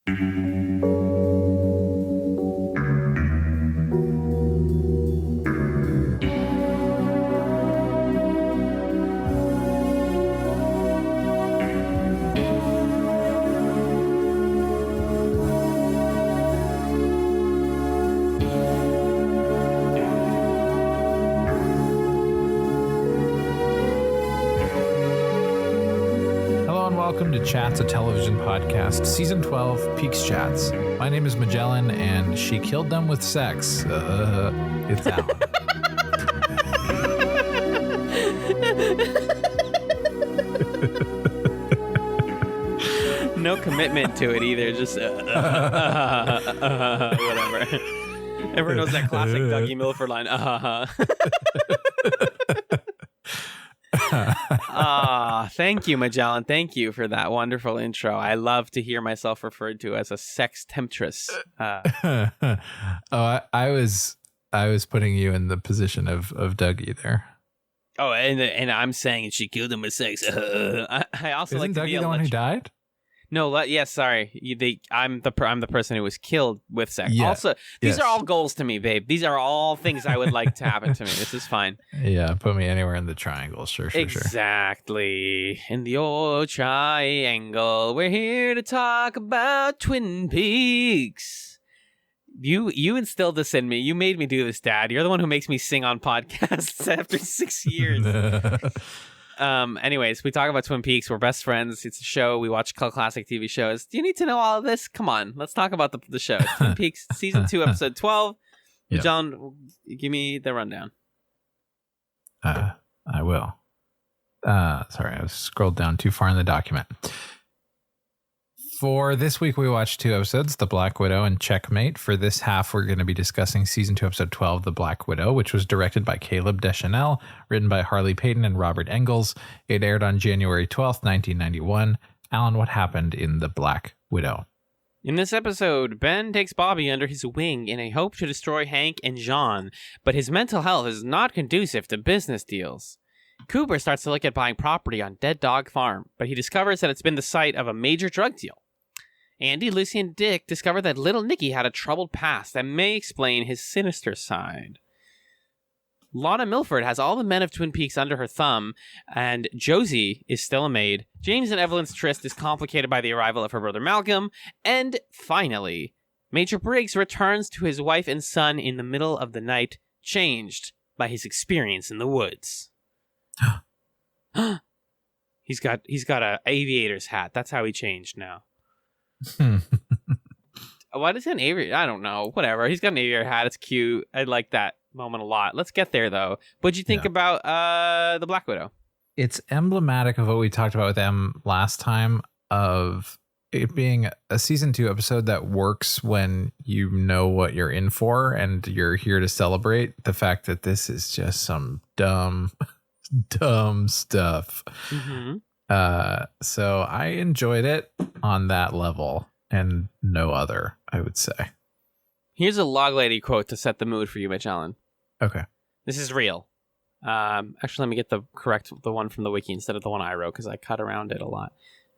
Welcome to Chats, a television podcast, season 12, Peaks Chats. My name is Magellan, and she killed them with sex. It's Alan. No commitment to it either, just whatever. Everyone knows that classic Dougie Milford line. Thank you, Magellan. Thank you for that wonderful intro. I love to hear myself referred to as a sex temptress. I was putting you in the position of Dougie there. Oh, and I'm saying she killed him with sex. I also Isn't like to Dougie be the one who died? No, yes, sorry. I'm the person who was killed with sex. Yeah. Also, these are all goals to me, babe. These are all things I would like to happen to me. This is fine. Yeah, put me anywhere in the triangle. Sure. Exactly. In the old triangle, we're here to talk about Twin Peaks. You instilled this in me. You made me do this, Dad. You're the one who makes me sing on podcasts after 6 years. Anyways, we talk about Twin Peaks. We're best friends. It's a show. We watch classic TV shows. Do you need to know all of this? Come on. Let's talk about the show. Twin Peaks, season 2, episode 12. Yep. John, give me the rundown. I will. Sorry, I scrolled down too far in the document. For this week, we watched 2 episodes, The Black Widow and Checkmate. For this half, we're going to be discussing season 2, episode 12, The Black Widow, which was directed by Caleb Deschanel, written by Harley Payton and Robert Engels. It aired on January 12th, 1991. Alan, what happened in The Black Widow? In this episode, Ben takes Bobby under his wing in a hope to destroy Hank and Jean, but his mental health is not conducive to business deals. Cooper starts to look at buying property on Dead Dog Farm, but he discovers that it's been the site of a major drug deal. Andy, Lucy, and Dick discover that little Nicky had a troubled past that may explain his sinister side. Lana Milford has all the men of Twin Peaks under her thumb, and Josie is still a maid. James and Evelyn's tryst is complicated by the arrival of her brother Malcolm. And finally, Major Briggs returns to his wife and son in the middle of the night, changed by his experience in the woods. He's got a aviator's hat. That's how he changed now. Why does he have an aviator? I don't know. Whatever. He's got an aviator hat. It's cute. I like that moment a lot. Let's get there, though. What'd you think about the Black Widow? It's emblematic of what we talked about with M last time, of it being a season 2 episode that works when you know what you're in for and you're here to celebrate the fact that this is just some dumb stuff. Mm-hmm. So I enjoyed it on that level and no other, I would say. Here's a Log Lady quote to set the mood for you, Mitch Allen. Okay. This is real. Actually, let me get the one from the wiki instead of the one I wrote because I cut around it a lot.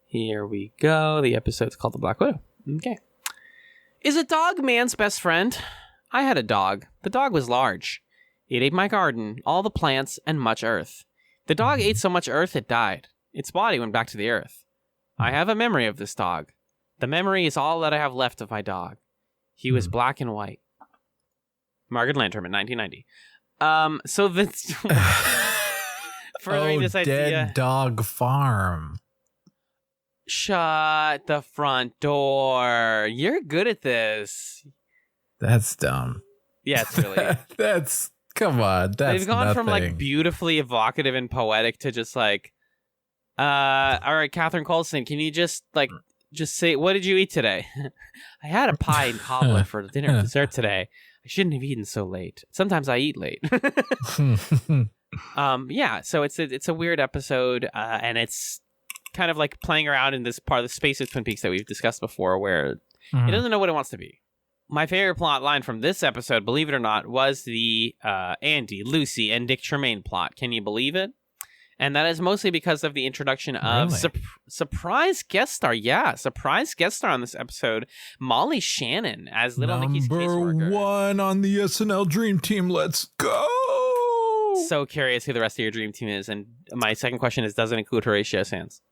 Here we go. The episode's called The Black Widow. Okay. Is a dog man's best friend? I had a dog. The dog was large. It ate my garden, all the plants, and much earth. The dog ate so much earth it died. Its body went back to the earth. I have a memory of this dog. The memory is all that I have left of my dog. He was black and white. Margaret Lanterman, 1990. So that's furthering this idea. Dead Dog Farm. Shut the front door. You're good at this. That's dumb. Yeah, it's really. Come on. That's They've gone nothing. from like beautifully evocative and poetic to just like, all right, Catherine Coulson, can you just say, what did you eat today? I had a pie and cobbler for dinner and dessert today. I shouldn't have eaten so late. Sometimes I eat late. Yeah, so it's a weird episode, and it's kind of like playing around in this part of the space of Twin Peaks that we've discussed before, where it doesn't know what it wants to be. My favorite plot line from this episode, believe it or not, was the Andy, Lucy, and Dick Tremaine plot. Can you believe it? And that is mostly because of the introduction of surprise guest star. Yeah, surprise guest star on this episode, Molly Shannon as Little Nicky's caseworker. Number 1 on the SNL Dream Team. Let's go! So curious who the rest of your dream team is. And my second question is, does it include Horatio Sands?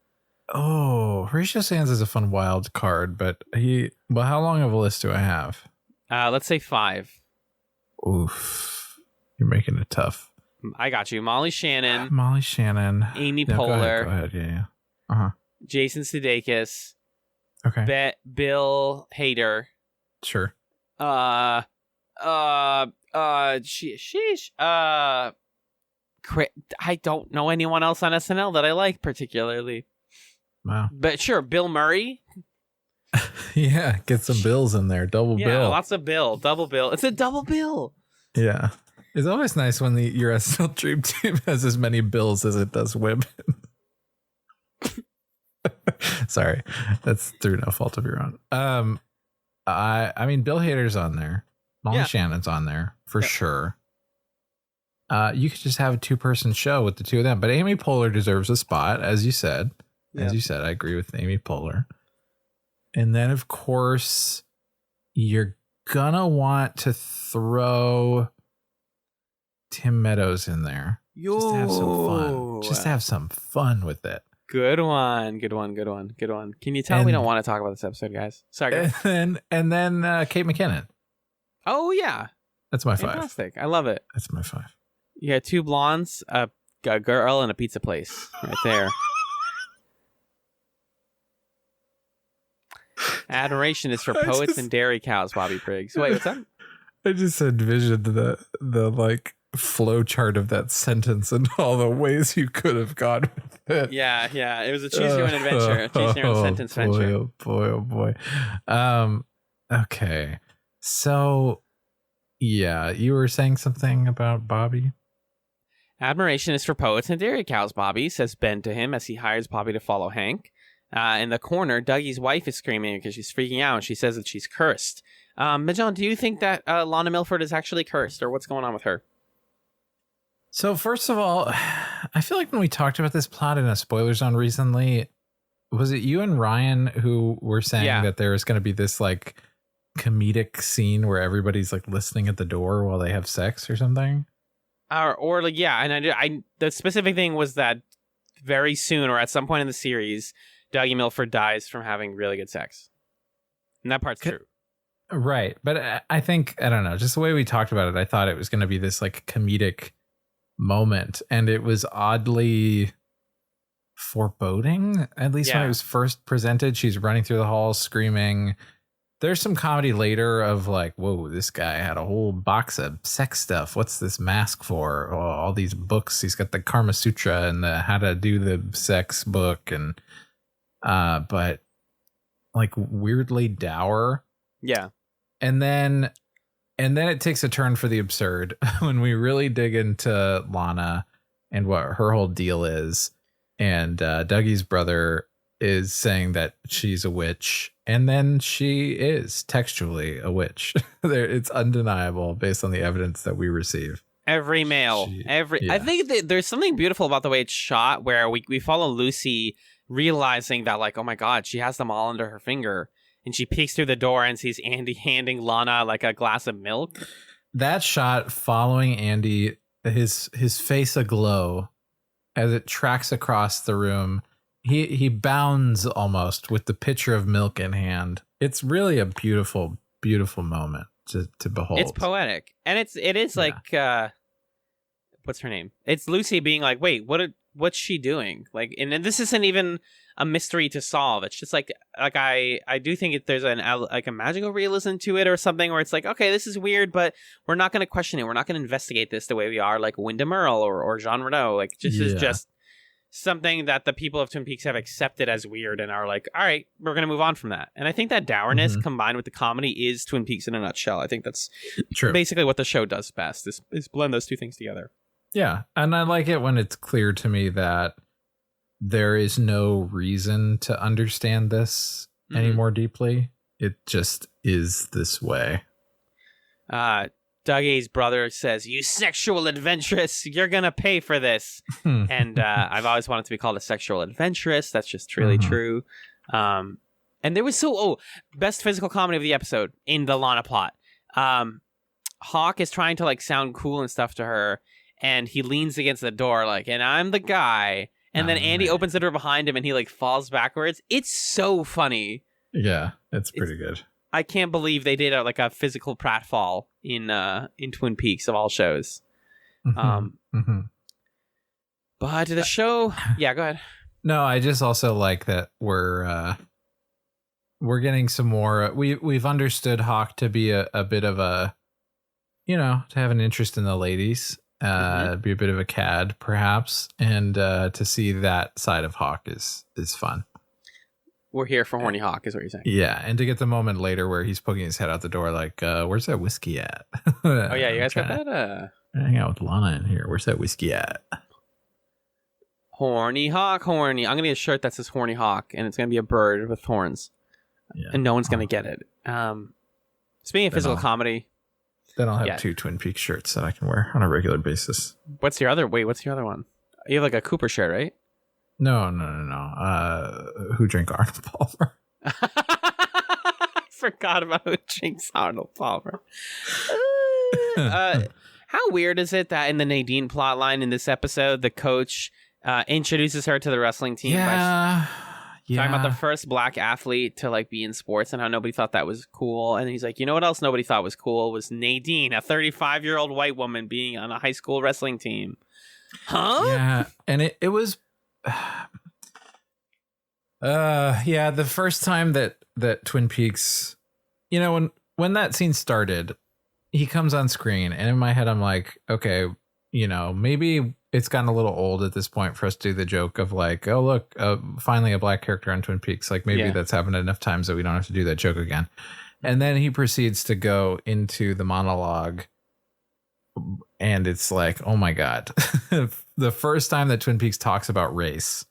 Oh, Horatio Sands is a fun wild card, but how long of a list do I have? Let's say 5. Oof. You're making it tough. I got you. Molly Shannon. Amy Poehler. Go ahead. Yeah. Uh-huh. Jason Sudeikis. Okay. Bill Hader. Sure. Sheesh. I don't know anyone else on SNL that I like particularly. Wow. But sure, Bill Murray. Yeah, get some bills in there. Double bill. Yeah, lots of bill. Double bill. It's a double bill. Yeah. It's always nice when your SNL Dream Team has as many bills as it does women. Sorry. That's through no fault of your own. I mean, Bill Hader's on there. Molly Shannon's on there for sure. You could just have a 2-person show with the two of them, but Amy Poehler deserves a spot, as you said. As you said, I agree with Amy Poehler. And then, of course, you're gonna want to throw Tim Meadows in there. Just to have some fun. Just to have some fun with it. Good one. Can you tell we don't want to talk about this episode, guys? Sorry. And then Kate McKinnon. Oh, yeah. That's my 5. Fantastic. I love it. That's my 5. You got 2 blondes, a girl, and a pizza place right there. Admiration is for poets and dairy cows, Bobby Briggs. Wait, what's that? I just envisioned the like flow chart of that sentence and all the ways you could have gone with it. Yeah. It was a choose your own adventure. Choose your own sentence venture. Oh boy. Okay. So, yeah, you were saying something about Bobby? Admiration is for poets and dairy cows, Bobby, says Ben to him as he hires Bobby to follow Hank. In the corner, Dougie's wife is screaming because she's freaking out and she says that she's cursed. Majon, do you think that Lana Milford is actually cursed, or what's going on with her? So first of all, I feel like when we talked about this plot in a spoiler zone recently, was it you and Ryan who were saying that there was going to be this like comedic scene where everybody's like listening at the door while they have sex or something? Or like, yeah, and I the specific thing was that very soon or at some point in the series, Dougie Milford dies from having really good sex. And that part's true. Right. But I think, I don't know, just the way we talked about it, I thought it was going to be this like comedic moment. And it was oddly foreboding, at least when it was first presented. She's running through the halls screaming. There's some comedy later of like, whoa, this guy had a whole box of sex stuff. What's this mask for? Oh, all these books. He's got the Karma Sutra and the how to do the sex book. And but like weirdly dour. Yeah. And then it takes a turn for the absurd when we really dig into Lana and what her whole deal is. And Dougie's brother is saying that she's a witch. And then she is textually a witch. It's undeniable based on the evidence that we receive. Every male. I think that there's something beautiful about the way it's shot where we follow Lucy realizing that like, oh my God, she has them all under her finger. And she peeks through the door and sees Andy handing Lana like a glass of milk. That shot following Andy, his face aglow as it tracks across the room. He bounds almost with the pitcher of milk in hand. It's really a beautiful, beautiful moment to behold. It's poetic. And it is like what's her name? It's Lucy being like, wait, what's she doing? Like, and this isn't even a mystery to solve. It's just like I do think there's a magical realism to it or something where it's like, okay, this is weird, but we're not going to question it. We're not going to investigate this the way we are like Wyndham Earle or Jean Renault. Like, this is just something that the people of Twin Peaks have accepted as weird and are like, all right, we're going to move on from that. And I think that dourness combined with the comedy is Twin Peaks in a nutshell. I think that's true. Basically what the show does best is blend those two things together. Yeah. And I like it when it's clear to me that there is no reason to understand this any more deeply. It just is this way. Dougie's brother says, "You sexual adventuress, you're gonna pay for this." And I've always wanted to be called a sexual adventuress. That's just really true. And there was best physical comedy of the episode in the Lana plot. Hawk is trying to like sound cool and stuff to her, and he leans against the door like, "And I'm the guy." And then Andy opens the door behind him, and he like falls backwards. It's so funny. Yeah, it's pretty good. I can't believe they did a physical pratfall in Twin Peaks of all shows. But the show, yeah, go ahead. No, I just also like that we're getting some more. We've understood Hawk to be a bit of a, to have an interest in the ladies, be a bit of a cad perhaps, and to see that side of Hawk is fun. We're here for horny Hawk, is what you're saying. Yeah, and to get the moment later where he's poking his head out the door like, where's that whiskey at? Oh, yeah, you guys got that? Hang out with Lana in here. Where's that whiskey at? Horny Hawk, horny. I'm going to get a shirt that says horny Hawk, and it's going to be a bird with horns. Yeah. And no one's going to get it. Speaking of physical comedy. Then I'll have 2 Twin Peaks shirts that I can wear on a regular basis. What's your other one? You have like a Cooper shirt, right? No. Who drank Arnold Palmer? I forgot about who drinks Arnold Palmer. How weird is it that in the Nadine plotline in this episode, the coach introduces her to the wrestling team by talking about the first black athlete to like be in sports and how nobody thought that was cool. And he's like, you know what else nobody thought was cool was Nadine, a 35-year-old white woman being on a high school wrestling team. Huh? Yeah, and it was the first time that Twin Peaks, when that scene started, he comes on screen, and in my head I'm like, okay, maybe it's gotten a little old at this point for us to do the joke of like, oh look, finally a black character on Twin Peaks. Like maybe that's happened enough times that we don't have to do that joke again. And then he proceeds to go into the monologue, and it's like, oh my God. The first time that Twin Peaks talks about race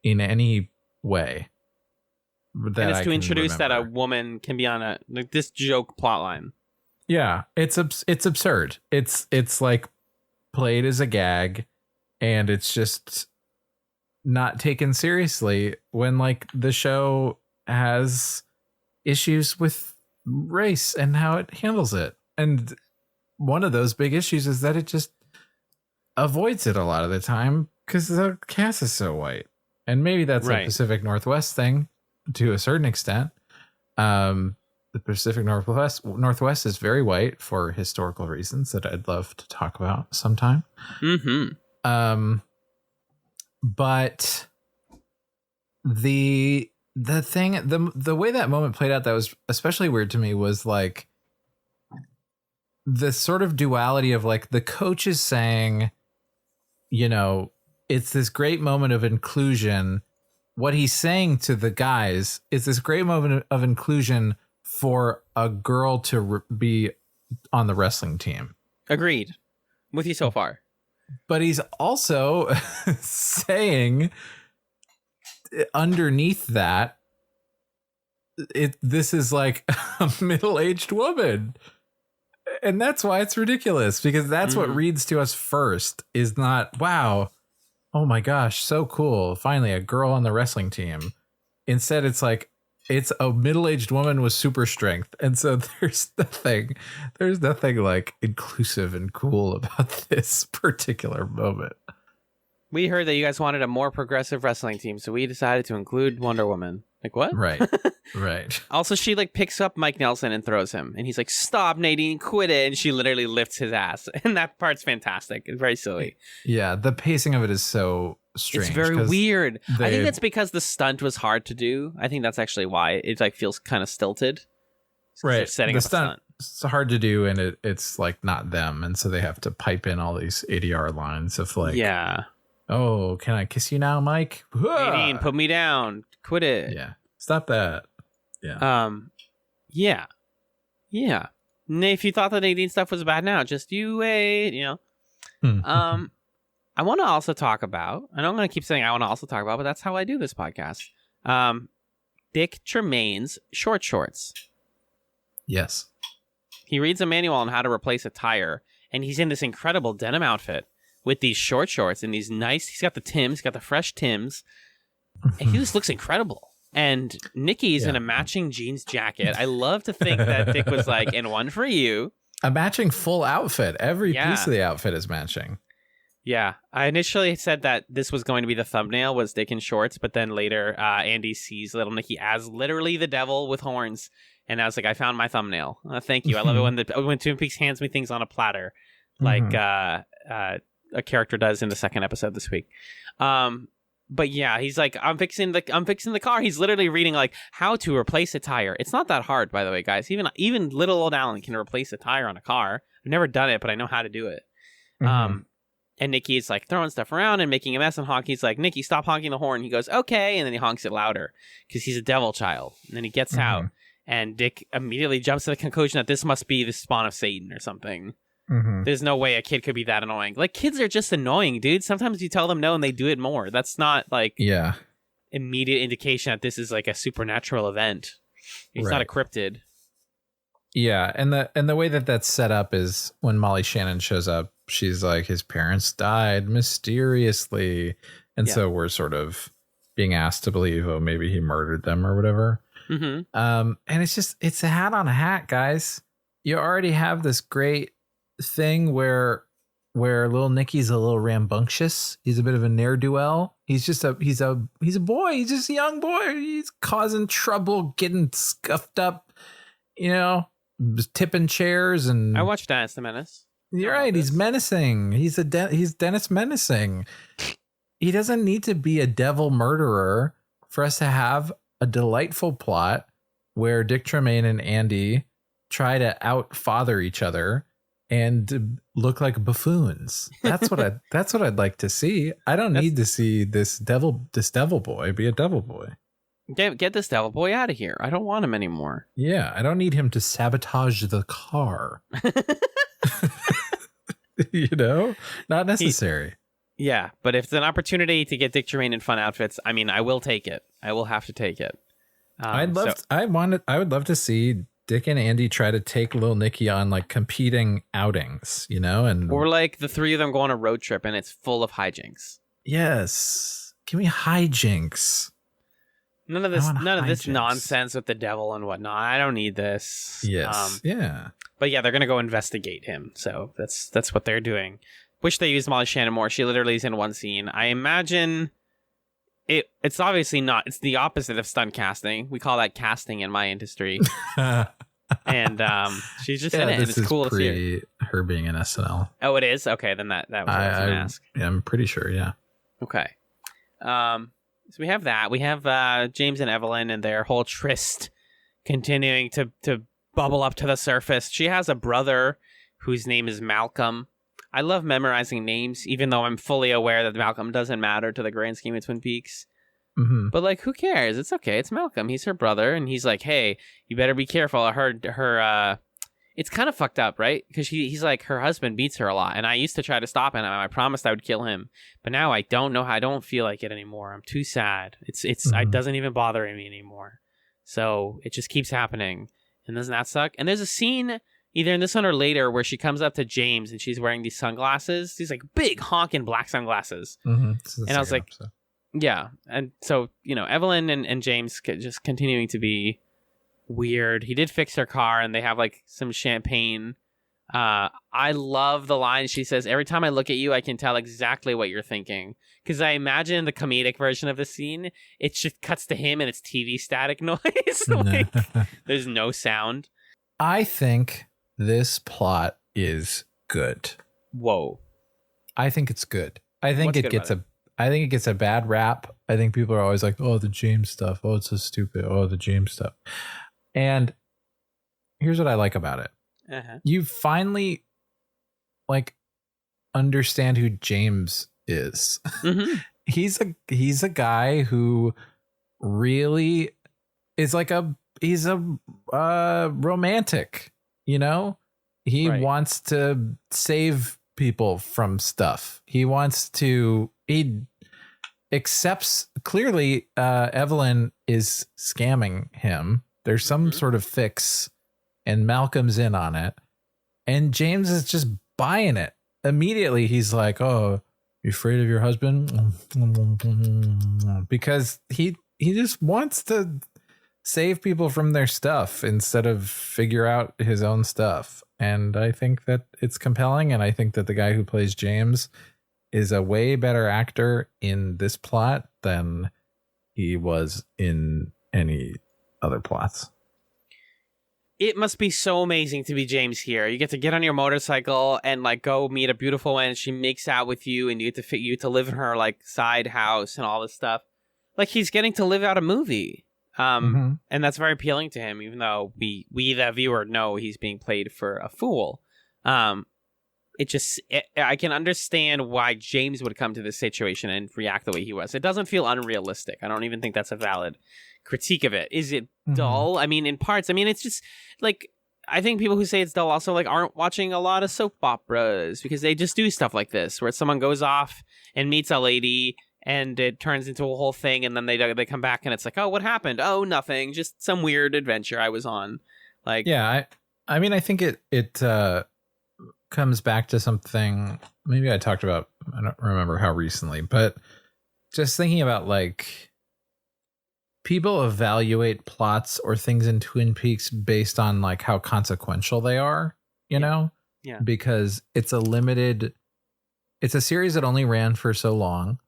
in any way. And it's to introduce that a woman can be on this joke plotline. Yeah, it's absurd. It's like played as a gag, and it's just not taken seriously when like the show has issues with race and how it handles it. And one of those big issues is that it just avoids it a lot of the time because the cast is so white. And maybe that's a Pacific Northwest thing to a certain extent. The Pacific Northwest is very white for historical reasons that I'd love to talk about sometime. But the thing, the way that moment played out that was especially weird to me was like the sort of duality of like the coach is saying, it's this great moment of inclusion. What he's saying to the guys is this great moment of inclusion for a girl to be on the wrestling team. Agreed. With you so far. But he's also saying underneath that, this is like a middle-aged woman. And that's why it's ridiculous, because that's what reads to us first is not, wow, oh my gosh, so cool. Finally, a girl on the wrestling team. Instead, it's like, it's a middle-aged woman with super strength. And so there's nothing like inclusive and cool about this particular moment. We heard that you guys wanted a more progressive wrestling team, so we decided to include Wonder Woman. Like, what? Right. Right. Also, she like picks up Mike Nelson and throws him, and he's like, "Stop, Nadine, quit it!" And she literally lifts his ass, and that part's fantastic. It's very silly. Yeah, the pacing of it is so strange. It's very weird. I think that's because the stunt was hard to do. I think that's actually why it like feels kind of stilted. Right. Setting up a stunt. It's hard to do, and it's like not them, and so they have to pipe in all these ADR lines of like, yeah. Oh, can I kiss you now, Mike? Nadine, put me down. Quit it. Yeah. Stop that. Yeah. Yeah. Yeah. And if you thought the Nadine stuff was bad now, just you wait, I want to also talk about, and I'm going to keep saying I want to also talk about, but that's how I do this podcast. Dick Tremaine's short shorts. Yes. He reads a manual on how to replace a tire, and he's in this incredible denim outfit with these short shorts and these nice. He's got the Tims, he's got the fresh Tims, and he just looks incredible. And Nikki's in a matching jeans jacket. I love to think that Dick was like, and one for you. A matching full outfit. Every piece of the outfit is matching. Yeah. I initially said that this was going to be the thumbnail, was Dick in shorts, but then later Andy sees little Nikki as literally the devil with horns. And I was like, I found my thumbnail. Thank you. I love it when Twin Peaks hands me things on a platter, like a character does in the second episode this week. But yeah, he's like, I'm fixing the car. He's literally reading like how to replace a tire. It's not that hard, by the way, guys. Even little old Alan can replace a tire on a car. I've never done it, but I know how to do it. And Nikki's like throwing stuff around and making a mess, and Honky's like, Nikki, stop honking the horn. He goes, okay, and then he honks it louder because he's a devil child. And then he gets out, and Dick immediately jumps to the conclusion that this must be the spawn of Satan or something. There's no way a kid could be that annoying. Like, kids are just annoying, dude. Sometimes you tell them no and they do it more. That's not like immediate indication that this is like a supernatural event. It's not a cryptid. Yeah, and the way that that's set up is when Molly Shannon shows up, she's like, his parents died mysteriously, and so we're sort of being asked to believe, oh, maybe he murdered them or whatever. And it's a hat on a hat, guys. You already have this great thing where little Nicky's a little rambunctious. He's a bit of a ne'er-do-well. He's a boy. He's just a young boy. He's causing trouble, getting scuffed up, tipping chairs. And I watched Dennis the Menace. You're right. He's menacing. He's Dennis menacing. He doesn't need to be a devil murderer for us to have a delightful plot where Dick Tremaine and Andy try to out-father each other and look like buffoons. That's what I'd like to see. I don't need to see this devil boy be a devil boy. Get this devil boy out of here. I don't want him anymore. Yeah, I don't need him to sabotage the car. Not necessary. Yeah, but if it's an opportunity to get Dick Tremaine in fun outfits, I mean, I will take it. I will have to take it. I would love to see Dick and Andy try to take Lil Nicky on like competing outings, or like the three of them go on a road trip and it's full of hijinks. Yes, give me hijinks. None of this nonsense with the devil and whatnot. I don't need this. Yes, But yeah, they're gonna go investigate him. So that's what they're doing. Wish they used Molly Shannon more. She literally is in one scene. I imagine it's obviously not. It's the opposite of stunt casting. We call that casting in my industry. And she's just in it, and it's cool to see her being in SNL. Oh, it is? Okay, then that was what I was going to ask. Yeah, I'm pretty sure, yeah. Okay. So we have that. We have James and Evelyn and their whole tryst continuing to bubble up to the surface. She has a brother whose name is Malcolm. I love memorizing names, even though I'm fully aware that Malcolm doesn't matter to the grand scheme of Twin Peaks. But like, who cares? It's okay. It's Malcolm. He's her brother, and he's like, "Hey, you better be careful." I heard her. It's kind of fucked up, right? Because he's like, her husband beats her a lot, and I used to try to stop him. I promised I would kill him, but now I don't know how. I don't feel like it anymore. I'm too sad. It doesn't even bother me anymore. So it just keeps happening, and doesn't that suck? And there's a scene either in this one or later where she comes up to James and she's wearing these sunglasses, these like big honking black sunglasses, and I was like. Yeah, and so, Evelyn and James just continuing to be weird. He did fix her car, and they have, like, some champagne. I love the line she says, every time I look at you, I can tell exactly what you're thinking. Because I imagine the comedic version of the scene, it just cuts to him and it's TV static noise. Like, there's no sound. I think this plot is good. Whoa. I think it's good. I think it gets a bad rap. I think people are always like, oh, the James stuff. Oh, it's so stupid. Oh, the James stuff. And here's what I like about it. You finally understand who James is. He's a guy who really is he's a romantic, he wants to save people from stuff. He accepts clearly Evelyn is scamming him. There's some sort of fix and Malcolm's in on it. And James is just buying it. Immediately, he's like, "Oh, you afraid of your husband?" Because he just wants to save people from their stuff instead of figure out his own stuff. And I think that it's compelling. And I think that the guy who plays James is a way better actor in this plot than he was in any other plots. It must be so amazing to be James here. You get to get on your motorcycle and like go meet a beautiful woman. She makes out with you, and you get to live in her like side house and all this stuff. Like he's getting to live out a movie, and that's very appealing to him. Even though we the viewer know he's being played for a fool. I can understand why James would come to this situation and react the way he was. It doesn't feel unrealistic. I don't even think that's a valid critique of it. Is it dull? I mean, in parts. I mean, it's just like, I think people who say it's dull also like aren't watching a lot of soap operas, because they just do stuff like this where someone goes off and meets a lady and it turns into a whole thing, and then they come back and it's like, oh, what happened? Oh, nothing, just some weird adventure I was on. Like, yeah, I mean, I think it comes back to something maybe I talked about, I don't remember how recently, but just thinking about like people evaluate plots or things in Twin Peaks based on like how consequential they are, you know? Yeah. Because it's a series that only ran for so long,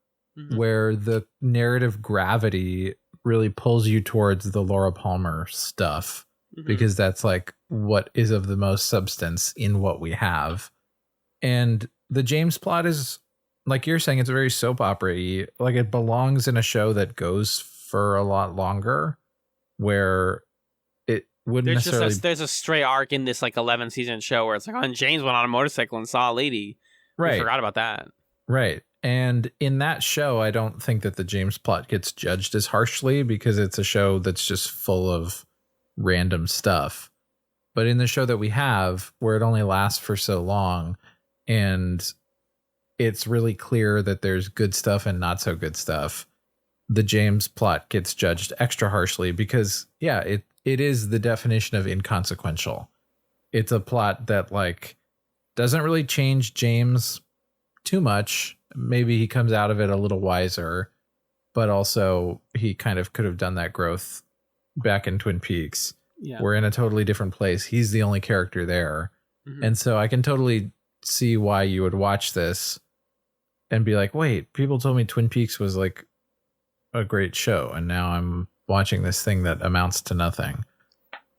where the narrative gravity really pulls you towards the Laura Palmer stuff, because that's like what is of the most substance in what we have. And the James plot is, like you're saying, it's very soap opera-y. Like it belongs in a show that goes for a lot longer, where it wouldn't necessarily... There's a stray arc in this like 11 season show where it's like, oh, and James went on a motorcycle and saw a lady. Right. We forgot about that. Right. And in that show, I don't think that the James plot gets judged as harshly, because it's a show that's just full of random stuff. But in the show that we have, where it only lasts for so long, and it's really clear that there's good stuff and not so good stuff, the James plot gets judged extra harshly, because it is the definition of inconsequential. It's a plot that like doesn't really change James too much. Maybe he comes out of it a little wiser, but also he kind of could have done that growth back in Twin Peaks. Yeah. We're in a totally different place. He's the only character there. And so I can totally see why you would watch this and be like, wait, people told me Twin Peaks was like a great show, and now I'm watching this thing that amounts to nothing.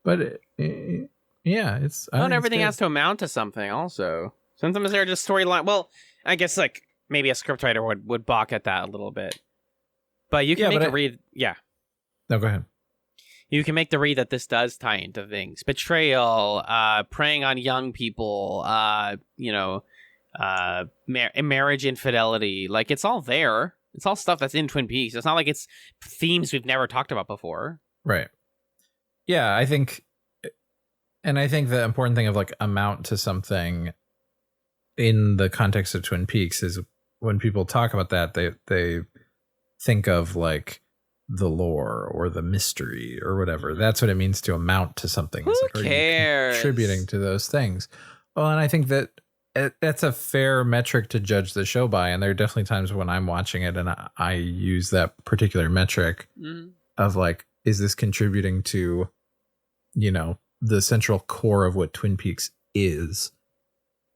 But it's not everything has to amount to something. Also, sometimes they're just storyline. Well, I guess like maybe a scriptwriter would balk at that a little bit, but you can make a read. Yeah, no, go ahead. You can make the read that this does tie into things: betrayal, preying on young people, marriage infidelity. Like it's all there. It's all stuff that's in Twin Peaks. It's not like it's themes we've never talked about before. Right. Yeah, I think the important thing of like amount to something in the context of Twin Peaks is when people talk about that, they think of like the lore or the mystery or whatever. That's what it means to amount to something. Who cares? Contributing to those things. Well, and I think that that's a fair metric to judge the show by. And there are definitely times when I'm watching it and I use that particular metric of like, is this contributing to, the central core of what Twin Peaks is?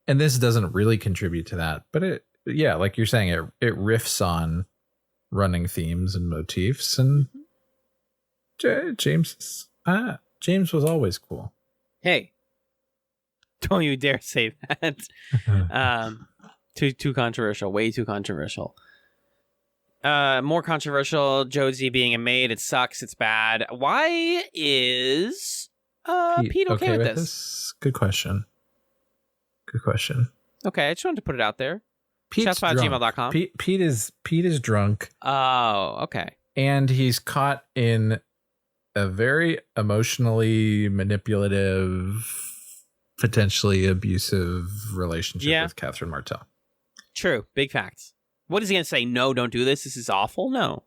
And this doesn't really contribute to that. But like you're saying, it riffs on running themes and motifs. And James was always cool. Hey. Don't you dare say that. Too controversial. Way too controversial. More controversial. Josie being a maid. It sucks. It's bad. Why is Pete okay with this? Good question. Okay, I just wanted to put it out there. Pete's drunk. Shoutspot@gmail.com. Pete is drunk. Oh, okay. And he's caught in a very emotionally manipulative, potentially abusive relationship with Catherine Martell. True. Big facts. What is he going to say? No, don't do this. This is awful. No.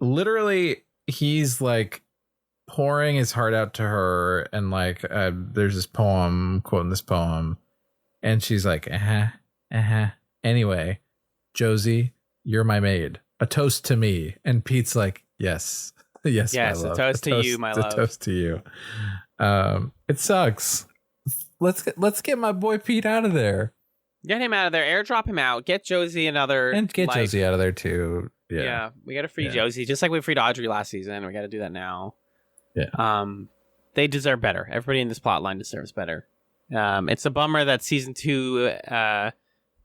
Literally, he's like pouring his heart out to her, and like there's this poem, quoting this poem, and she's like, anyway, Josie, you're my maid. A toast to me. And Pete's like, yes, yes, my love. A toast to you, my love. A toast to you. It sucks. Let's get my boy Pete out of there. Get him out of there. Airdrop him out. Get Josie another. And get Josie out of there too. Yeah, we got to free Josie, just like we freed Audrey last season. We got to do that now. Yeah. They deserve better. Everybody in this plot line deserves better. It's a bummer that season 2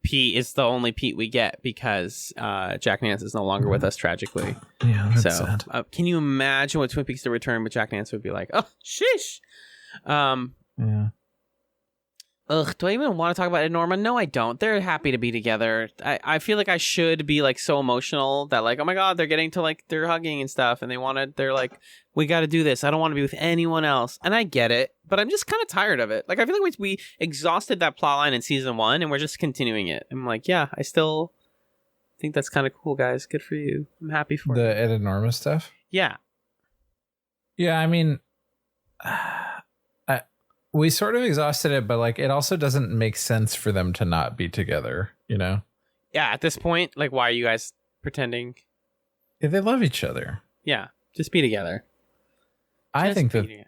Pete is the only Pete we get because Jack Nance is no longer with us, tragically. Yeah, that's sad. Can you imagine what Twin Peaks: The Return with Jack Nance would be like? Oh, sheesh. Yeah. Ugh, do I even want to talk about Ed and Norma? No, I don't. They're happy to be together. I feel like I should be like so emotional that like, oh my God, they're getting to like, they're hugging and stuff. And they're like, we got to do this. I don't want to be with anyone else. And I get it, but I'm just kind of tired of it. Like, I feel like we exhausted that plot line in season 1 and we're just continuing it. I'm like, yeah, I still think that's kind of cool, guys. Good for you. I'm happy for the Ed and Norma stuff. Yeah. Yeah. I mean, we sort of exhausted it, but like it also doesn't make sense for them to not be together, you know? Yeah, at this point, like, why are you guys pretending? Yeah, they love each other. Yeah, just be together. I think the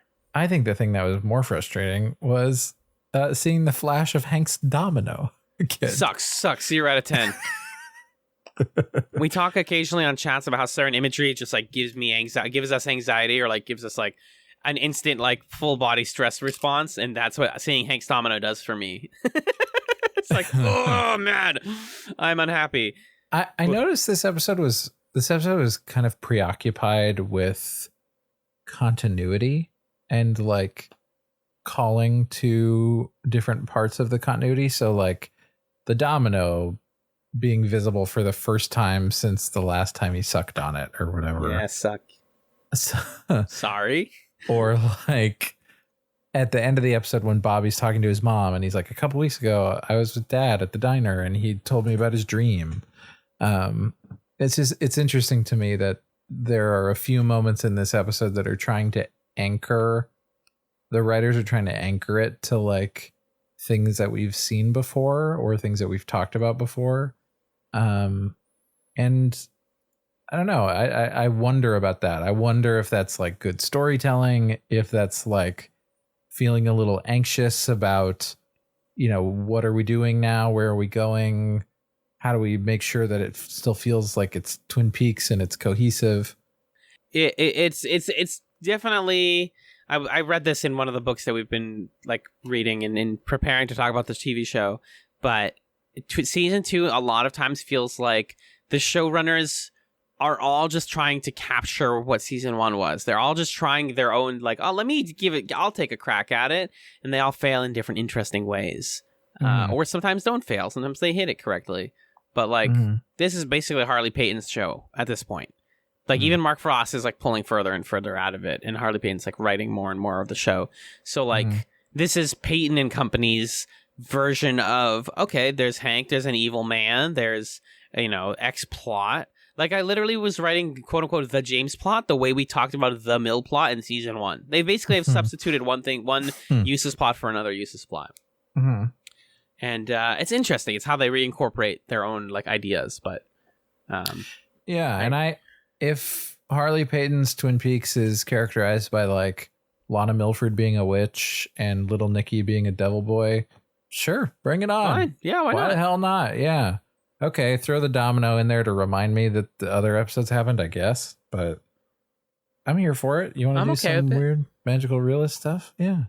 thing that was more frustrating was seeing the flash of Hank's domino again. Sucks. 0 out of 10. We talk occasionally on chats about how certain imagery just like gives us anxiety, or like gives us like an instant like full body stress response, and that's what seeing Hank's domino does for me. It's like, oh man, I'm unhappy. I noticed this episode was kind of preoccupied with continuity and like calling to different parts of the continuity. So like the domino being visible for the first time since the last time he sucked on it or whatever. Yeah, suck. Sorry. Or like at the end of the episode when Bobby's talking to his mom and he's like, a couple weeks ago I was with Dad at the diner and he told me about his dream. It's interesting to me that there are a few moments in this episode that are trying to anchor, the writers are trying to anchor it to like things that we've seen before or things that we've talked about before. And I don't know. I wonder about that. I wonder if that's like good storytelling, if that's like feeling a little anxious about, you know, what are we doing now? Where are we going? How do we make sure that it still feels like it's Twin Peaks and it's cohesive? It's definitely. I read this in one of the books that we've been like reading and preparing to talk about this TV show. But season 2 a lot of times feels like the showrunners are all just trying to capture what season 1 was. They're all just trying their own, like, oh, I'll take a crack at it. And they all fail in different interesting ways. Or sometimes don't fail. Sometimes they hit it correctly. But like, this is basically Harley Peyton's show at this point. Like even Mark Frost is like pulling further and further out of it. And Harley Peyton's like writing more and more of the show. So like, this is Peyton and Company's version of, okay, there's Hank, there's an evil man, there's, you know, X plot. Like, I literally was writing, quote-unquote, the James plot the way we talked about the Mill plot in season 1. They basically have substituted one useless plot for another useless plot. And it's interesting. It's how they reincorporate their own, like, ideas. But, if Harley Peyton's Twin Peaks is characterized by, like, Lana Milford being a witch and Little Nicky being a devil boy, sure, bring it on. Fine. Yeah, why not? Why the hell not? Yeah. Okay, throw the domino in there to remind me that the other episodes happened, I guess. But I'm here for it. You want to do some weird magical realist stuff? Yeah.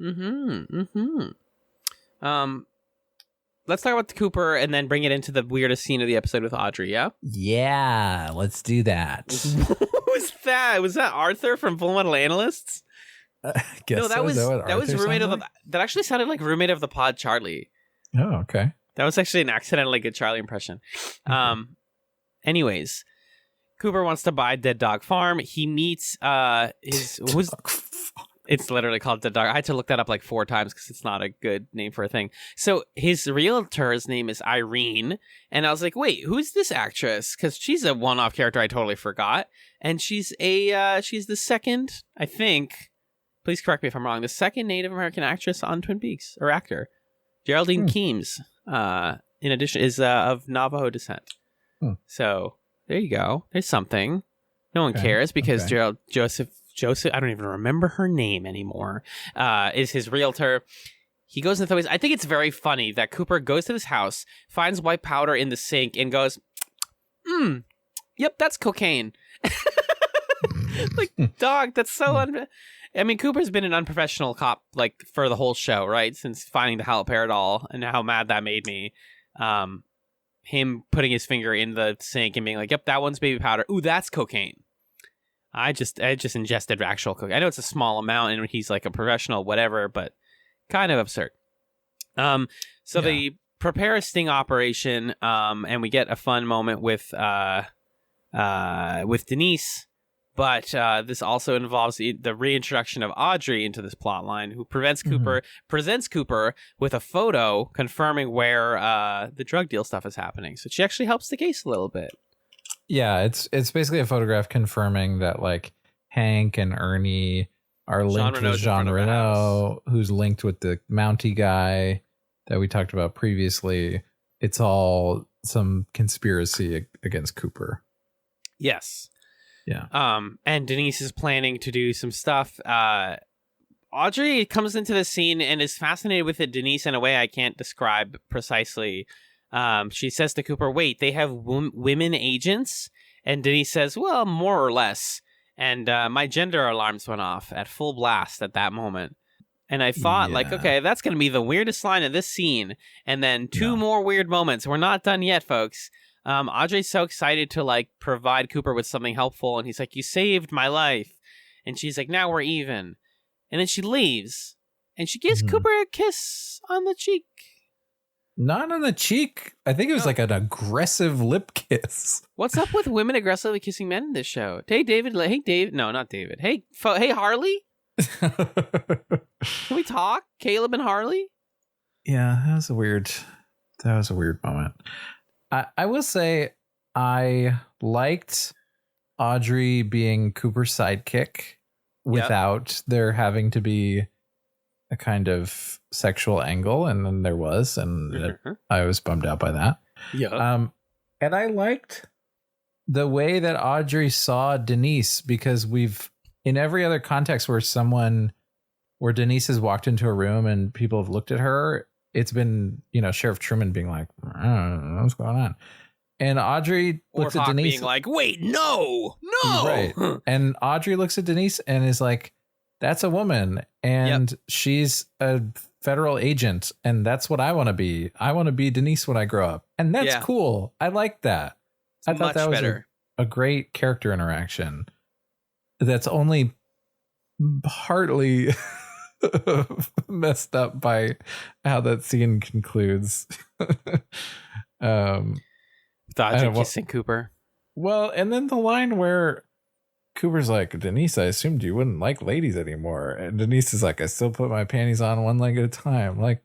Let's talk about the Cooper and then bring it into the weirdest scene of the episode with Audrey, yeah? Yeah, let's do that. What was that? Was that Arthur from Full Metal Analysts? No, that was roommate of that actually sounded like roommate of the pod, Charlie. Oh, okay. That was actually an accidentally good Charlie impression. Anyways, Cooper wants to buy Dead Dog Farm. He meets it's literally called Dead Dog. I had to look that up like 4 times because it's not a good name for a thing. So his realtor's name is Irene. And I was like, wait, who's this actress? Because she's a one-off character I totally forgot. And she's the second, I think, please correct me if I'm wrong, the second Native American actress on Twin Peaks, or actor. Geraldine Keams, in addition, is of Navajo descent. So there you go. There's something. No one cares because Joseph, I don't even remember her name anymore, is his realtor. He goes into the ways. I think it's very funny that Cooper goes to this house, finds white powder in the sink, and goes, yep, that's cocaine. Like, dog, that's so I mean, Cooper's been an unprofessional cop, like, for the whole show, right? Since finding the haloperidol and how mad that made me. Him putting his finger in the sink and being like, yep, that one's baby powder. Ooh, that's cocaine. I just ingested actual cocaine. I know it's a small amount and he's like a professional, whatever, but kind of absurd. They prepare a sting operation, and we get a fun moment with Denise. But this also involves the reintroduction of Audrey into this plot line, who presents Cooper with a photo confirming where the drug deal stuff is happening. So she actually helps the case a little bit. Yeah, it's basically a photograph confirming that like Hank and Ernie are linked with Jean Reno, who's linked with the Mountie guy that we talked about previously. It's all some conspiracy against Cooper. Yes. Yeah. And Denise is planning to do some stuff. Audrey comes into the scene and is fascinated with it. Denise, in a way I can't describe precisely. She says to Cooper, wait, they have women agents? And Denise says, well, more or less. And my gender alarms went off at full blast at that moment. And I thought, like, okay, that's going to be the weirdest line of this scene. And then two more weird moments. We're not done yet, folks. Audrey's so excited to, like, provide Cooper with something helpful. And he's like, you saved my life. And she's like, now we're even. And then she leaves. And she gives Cooper a kiss on the cheek. Not on the cheek. I think it was like an aggressive lip kiss. What's up with women aggressively kissing men in this show? Hey, David. Hey, Dave. No, not David. Hey, Harley. Can we talk? Caleb and Harley? Yeah, that was a weird moment. I will say I liked Audrey being Cooper's sidekick without there having to be a kind of sexual angle, and then there was, and I was bummed out by that. Yeah. And I liked the way that Audrey saw Denise, because in every other context where Denise has walked into a room and people have looked at her, it's been, Sheriff Truman being like, I don't know what's going on. And Audrey looks at Denise being like, wait, no. Right. And Audrey looks at Denise and is like, that's a woman. And she's a federal agent. And that's what I want to be. I want to be Denise when I grow up. And that's cool. I like that. I thought that was a great character interaction. That's only partly messed up by how that scene concludes. Audrey kissing Cooper. Well, and then the line where Cooper's like, Denise, I assumed you wouldn't like ladies anymore. And Denise is like, I still put my panties on one leg at a time. Like,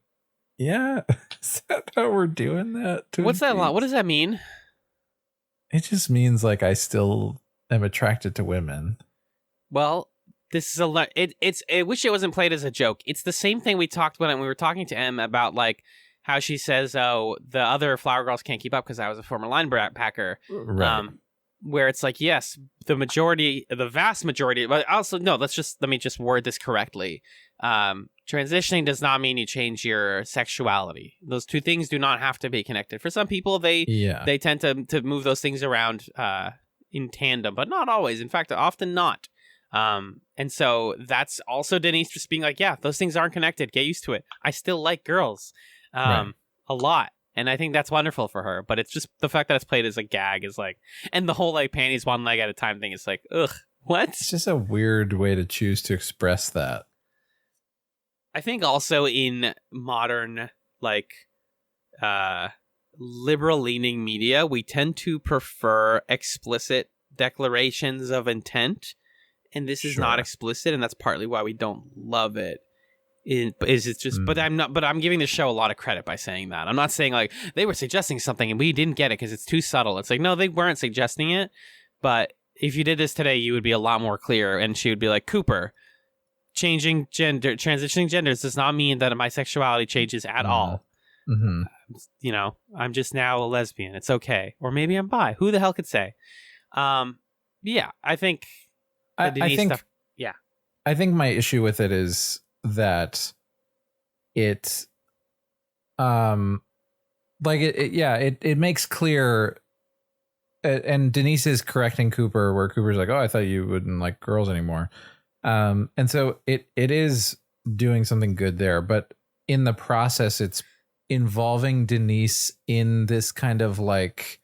yeah, is that how we're doing that? What's that line? What does that mean? It just means like I still am attracted to women. Well, this is I wish it wasn't played as a joke. It's the same thing we talked when we were talking to Em about, like, how she says, oh, the other Flower Girls can't keep up because I was a former linebacker. Right. Where it's like, yes, the vast majority, but also, no, let me just word this correctly. Transitioning does not mean you change your sexuality. Those two things do not have to be connected. For some people, they tend to move those things around in tandem, but not always. In fact, often not. And so that's also Denise just being like, yeah, those things aren't connected. Get used to it. I still like girls a lot. And I think that's wonderful for her. But it's just the fact that it's played as a gag is like, and the whole like panties one leg at a time thing is like, ugh, what? It's just a weird way to choose to express that. I think also in modern, like, liberal leaning media, we tend to prefer explicit declarations of intent. And this is not explicit, and that's partly why we don't love it. But I'm giving the show a lot of credit by saying that. I'm not saying like they were suggesting something and we didn't get it because it's too subtle. It's like, no, they weren't suggesting it. But if you did this today, you would be a lot more clear. And she would be like, Cooper, transitioning genders does not mean that my sexuality changes at all. Mm-hmm. I'm just now a lesbian. It's okay. Or maybe I'm bi. Who the hell could say? Yeah, I think the Denise stuff. Yeah. I think my issue with it is that it it makes clear, and Denise is correcting Cooper where Cooper's like, oh, I thought you wouldn't like girls anymore. And so it is doing something good there, but in the process it's involving Denise in this kind of like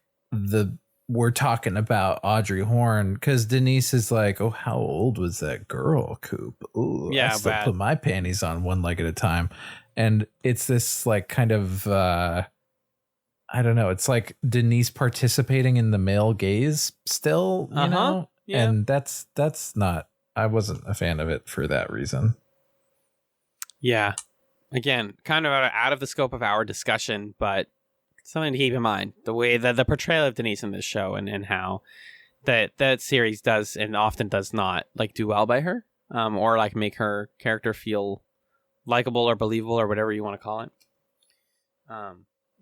we're talking about Audrey Horne, because Denise is like, oh, how old was that girl, Coop? Ooh, yeah, I still put my panties on one leg at a time. And it's this like kind of I don't know, it's like Denise participating in the male gaze still, you know? Yeah. And that's not, I wasn't a fan of it for that reason. Yeah. Again, kind of out of the scope of our discussion, but something to keep in mind. The way that the portrayal of Denise in this show and how that series does and often does not like do well by her, or like make her character feel likable or believable or whatever you want to call it.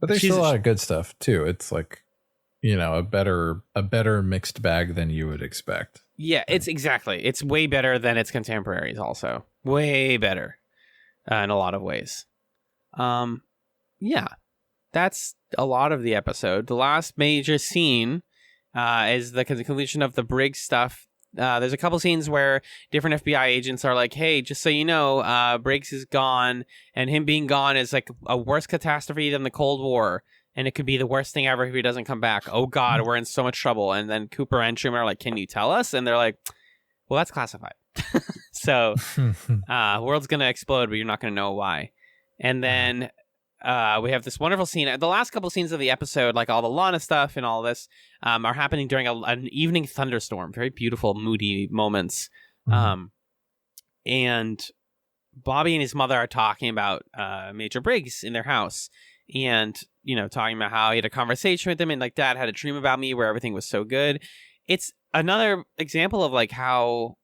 But there's still a lot of good stuff too. It's like, you know, a better mixed bag than you would expect. Yeah, it's way better than its contemporaries also. Way better in a lot of ways. Yeah, that's a lot of the episode. The last major scene is the conclusion of the Briggs stuff. There's a couple scenes where different FBI agents are like, hey, just so you know, Briggs is gone, and him being gone is like a worse catastrophe than the Cold War, and it could be the worst thing ever if he doesn't come back. Oh God, we're in so much trouble. And then Cooper and Truman are like, can you tell us? And they're like, well, that's classified. So world's gonna explode, but you're not gonna know why. And then we have this wonderful scene. The last couple scenes of the episode, like all the Lana stuff and all this, are happening during an evening thunderstorm. Very beautiful, moody moments. Mm-hmm. And Bobby and his mother are talking about Major Briggs in their house, and you know, talking about how he had a conversation with him, and like, Dad had a dream about me where everything was so good. It's another example of like how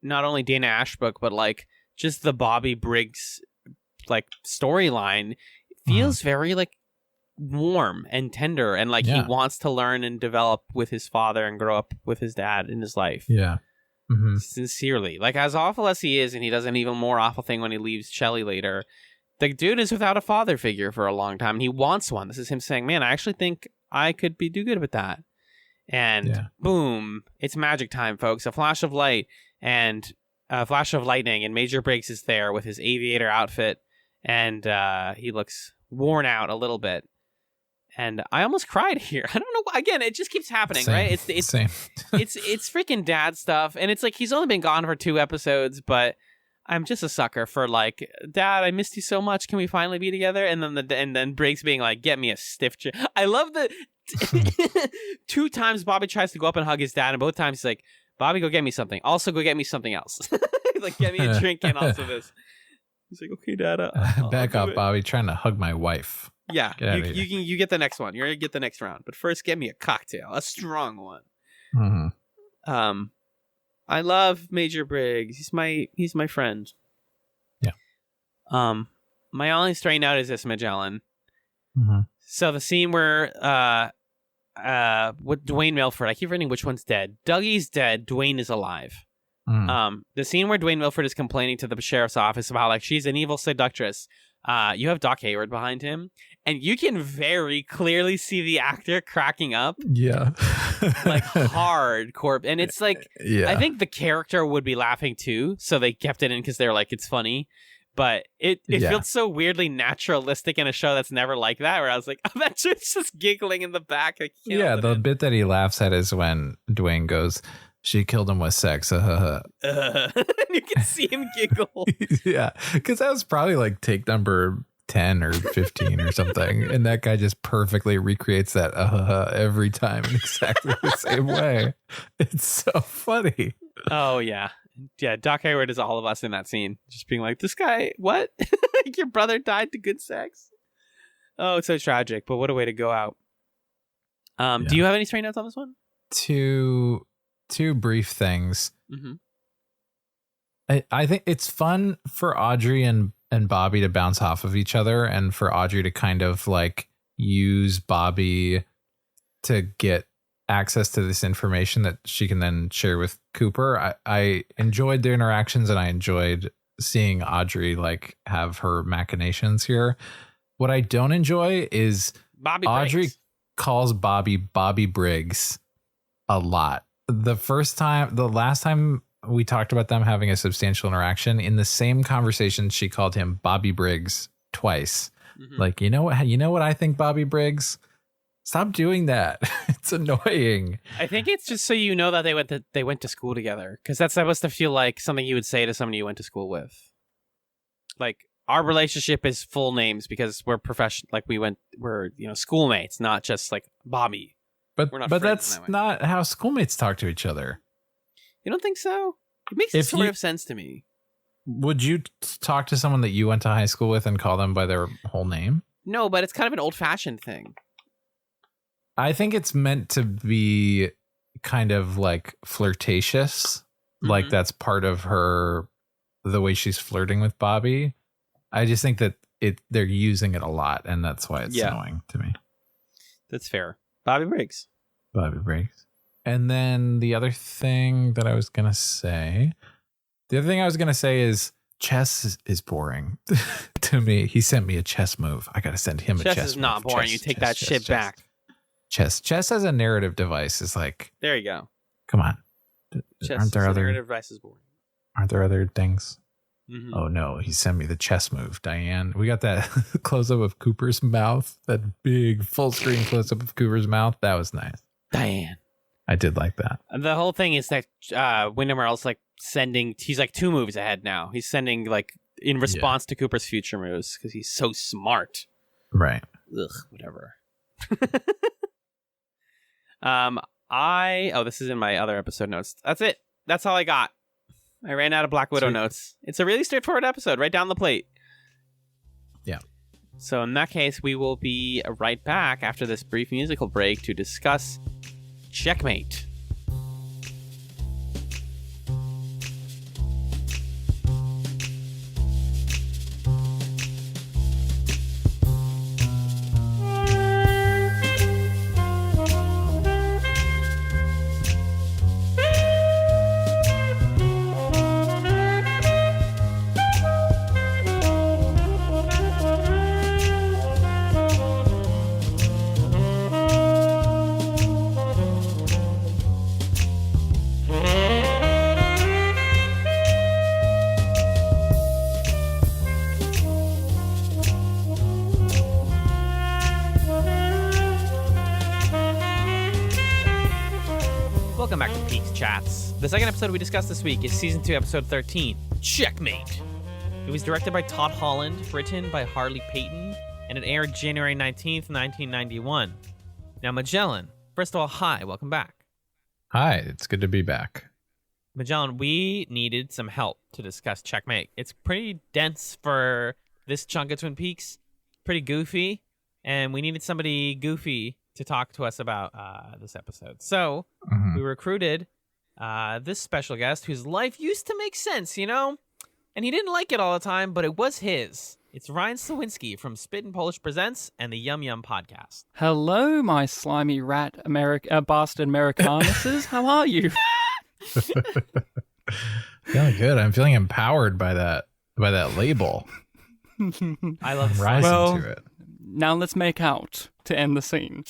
not only Dana Ashbrook, but like just the Bobby Briggs like storyline feels very like warm and tender, and like he wants to learn and develop with his father and grow up with his dad in his life. Yeah. Mm-hmm. Sincerely. Like, as awful as he is, and he does an even more awful thing when he leaves Shelley later, the dude is without a father figure for a long time, and he wants one. This is him saying, man, I actually think I could do good with that. And boom, it's magic time, folks. A flash of light and a flash of lightning, and Major Briggs is there with his aviator outfit, and he looks worn out a little bit. And I almost cried here. I don't know. Again, it just keeps happening, Same. right? It's Same. it's freaking dad stuff, and it's like he's only been gone for 2 episodes, but I'm just a sucker for like, Dad, I missed you so much. Can we finally be together? And then Briggs being like, get me a stiff chair. I love the 2 times Bobby tries to go up and hug his dad, and both times he's like, Bobby, go get me something. Also, go get me something else. Like, get me a drink and also this. He's like, okay, Dad. Back off, Bobby. Trying to hug my wife. Yeah, you get the next one. You're gonna get the next round, but first, get me a cocktail, a strong one. Mm-hmm. I love Major Briggs. He's my friend. Yeah. My only stray note is this, Magellan. Mm-hmm. So the scene where with Dwayne Milford, I keep forgetting which one's dead. Dougie's dead. Dwayne is alive. The scene where Dwayne Milford is complaining to the sheriff's office about like she's an evil seductress. You have Doc Hayward behind him, and you can very clearly see the actor cracking up. Yeah. Like hardcore. And it's like, I think the character would be laughing too, so they kept it in because they're like, it's funny. But it feels so weirdly naturalistic in a show that's never like that, where I was like, oh, that dude's just giggling in the back. The bit that he laughs at is when Dwayne goes, she killed him with sex. You can see him giggle. Yeah, because that was probably like take number 10 or 15 or something. And that guy just perfectly recreates that every time in exactly the same way. It's so funny. Oh, yeah. Yeah, Doc Hayward is all of us in that scene. Just being like, this guy, what? Your brother died to good sex? Oh, it's so tragic, but what a way to go out. Do you have any stray notes on this one? Two brief things. Mm-hmm. I think it's fun for Audrey and Bobby to bounce off of each other, and for Audrey to kind of like use Bobby to get access to this information that she can then share with Cooper. I enjoyed their interactions, and I enjoyed seeing Audrey like have her machinations here. What I don't enjoy is Audrey Briggs calls Bobby Briggs a lot. The last time we talked about them having a substantial interaction, in the same conversation, she called him Bobby Briggs twice. Mm-hmm. Like, you know what I think, Bobby Briggs? Stop doing that. It's annoying. I think it's just so you know that they went to school together, because that's supposed to feel like something you would say to somebody you went to school with. Like, our relationship is full names because we're like we're schoolmates, not just like Bobby. But that's not how schoolmates talk to each other. You don't think so? It makes sort of sense to me. Would you talk to someone that you went to high school with and call them by their whole name? No, but it's kind of an old-fashioned thing. I think it's meant to be kind of like flirtatious. Mm-hmm. Like that's part of the way she's flirting with Bobby. I just think that they're using it a lot, and that's why it's annoying to me. That's fair. Bobby Briggs. And then the other thing I was going to say is chess is boring to me. He sent me a chess move. I got to send him a chess move. Chess is not boring. You take that shit back. Chess as a narrative device is like... There you go. Come on. Narrative device is boring. Aren't there other things? Mm-hmm. Oh no, he sent me the chess move, Diane. We got that close-up of Cooper's mouth, that big full-screen close-up of Cooper's mouth. That was nice. Diane. I did like that. The whole thing is that Wyndham Earl's like he's like 2 moves ahead now. He's sending like in response to Cooper's future moves because he's so smart. Right. Ugh, whatever. This is in my other episode notes. That's it. That's all I got. I ran out of Black Widow notes. It's a really straightforward episode, right down the plate. Yeah. So in that case, we will be right back after this brief musical break to discuss Checkmate. Welcome back to Peaks Chats. The second episode we discussed this week is Season 2, Episode 13, Checkmate. It was directed by Todd Holland, written by Harley Payton, and it aired January 19th, 1991. Now, Magellan, first of all, hi, welcome back. Hi, it's good to be back. Magellan, we needed some help to discuss Checkmate. It's pretty dense for this chunk of Twin Peaks, pretty goofy, and we needed somebody goofy to talk to us about this episode. So we recruited this special guest whose life used to make sense, and he didn't like it all the time, but it was his. It's Ryan Slawinski from Spit and Polish Presents and the Yum Yum podcast. Hello, my slimy rat bastard Americanuses. How are you? Feeling good. I'm feeling empowered by that label. I love rising to it. Now let's make out to end the scene.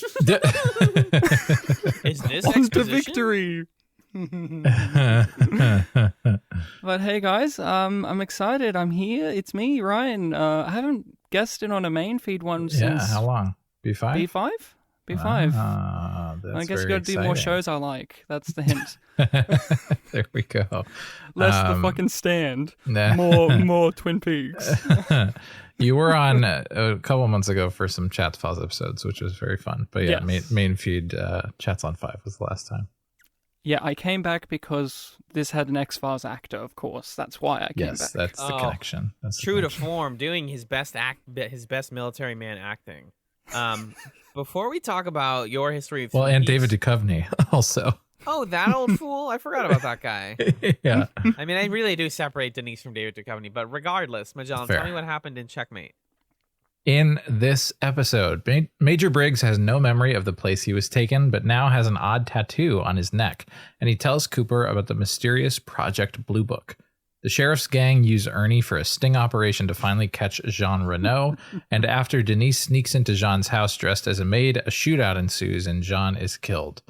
Is this on to exposition? victory? But hey guys, I'm excited. I'm here. It's me, Ryan. I haven't guested on a main feed one since. How long? B5? B5. That's I guess you got to do more shows I like. That's the hint. There we go. Less the fucking stand. Nah. More Twin Peaks. You were on a couple months ago for some Chats Files episodes, which was very fun. But yeah, yes. main feed Chats on 5 was the last time. Yeah, I came back because this had an X-Files actor, of course. That's why I came back. Yes, that's the connection. That's true to form, doing his best military man acting. Before we talk about your history of and David Duchovny also. Oh, that old fool! I forgot about that guy. Yeah. I mean, I really do separate Denise from David Duchovny, but regardless, Magellan, Fair. tell me what happened in Checkmate. In this episode, Major Briggs has no memory of the place he was taken, but now has an odd tattoo on his neck, and he tells Cooper about the mysterious Project Blue Book. The sheriff's gang use Ernie for a sting operation to finally catch Jean Renault, and after Denise sneaks into Jean's house dressed as a maid, a shootout ensues and Jean is killed.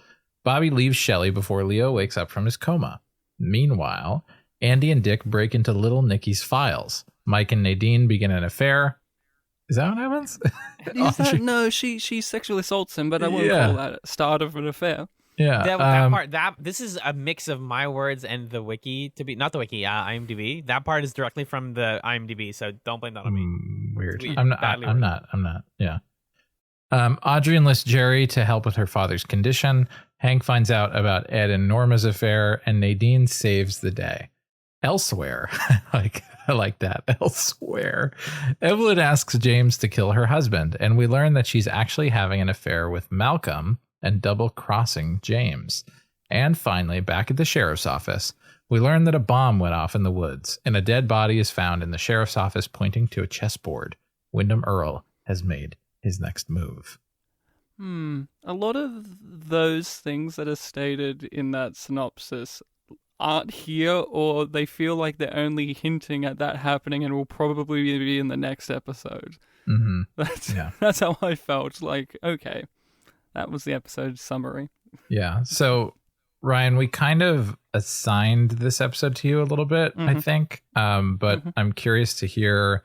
Bobby leaves Shelley before Leo wakes up from his coma. Meanwhile, Andy and Dick break into little Nicky's files. Mike and Nadine begin an affair. Is that what happens? No, she sexually assaults him, but I won't call that start of an affair. Yeah, That part, this is a mix of my words and the wiki, not the wiki, IMDb. That part is directly from the IMDb, so don't blame that on me. Weird. I'm not. Yeah. Audrey enlists Jerry to help with her father's condition. Hank finds out about Ed and Norma's affair, and Nadine saves the day. Elsewhere, I like that. Elsewhere, Evelyn asks James to kill her husband, and we learn that she's actually having an affair with Malcolm and double-crossing James. And finally, back at the sheriff's office, we learn that a bomb went off in the woods, and a dead body is found in the sheriff's office pointing to a chessboard. Wyndham Earle has made his next move. A lot of those things that are stated in that synopsis aren't here, or they feel like they're only hinting at that happening and will probably be in the next episode. That's how I felt. Like, okay, that was the episode summary. Yeah. So, Ryan, we kind of assigned this episode to you a little bit, I think. But I'm curious to hear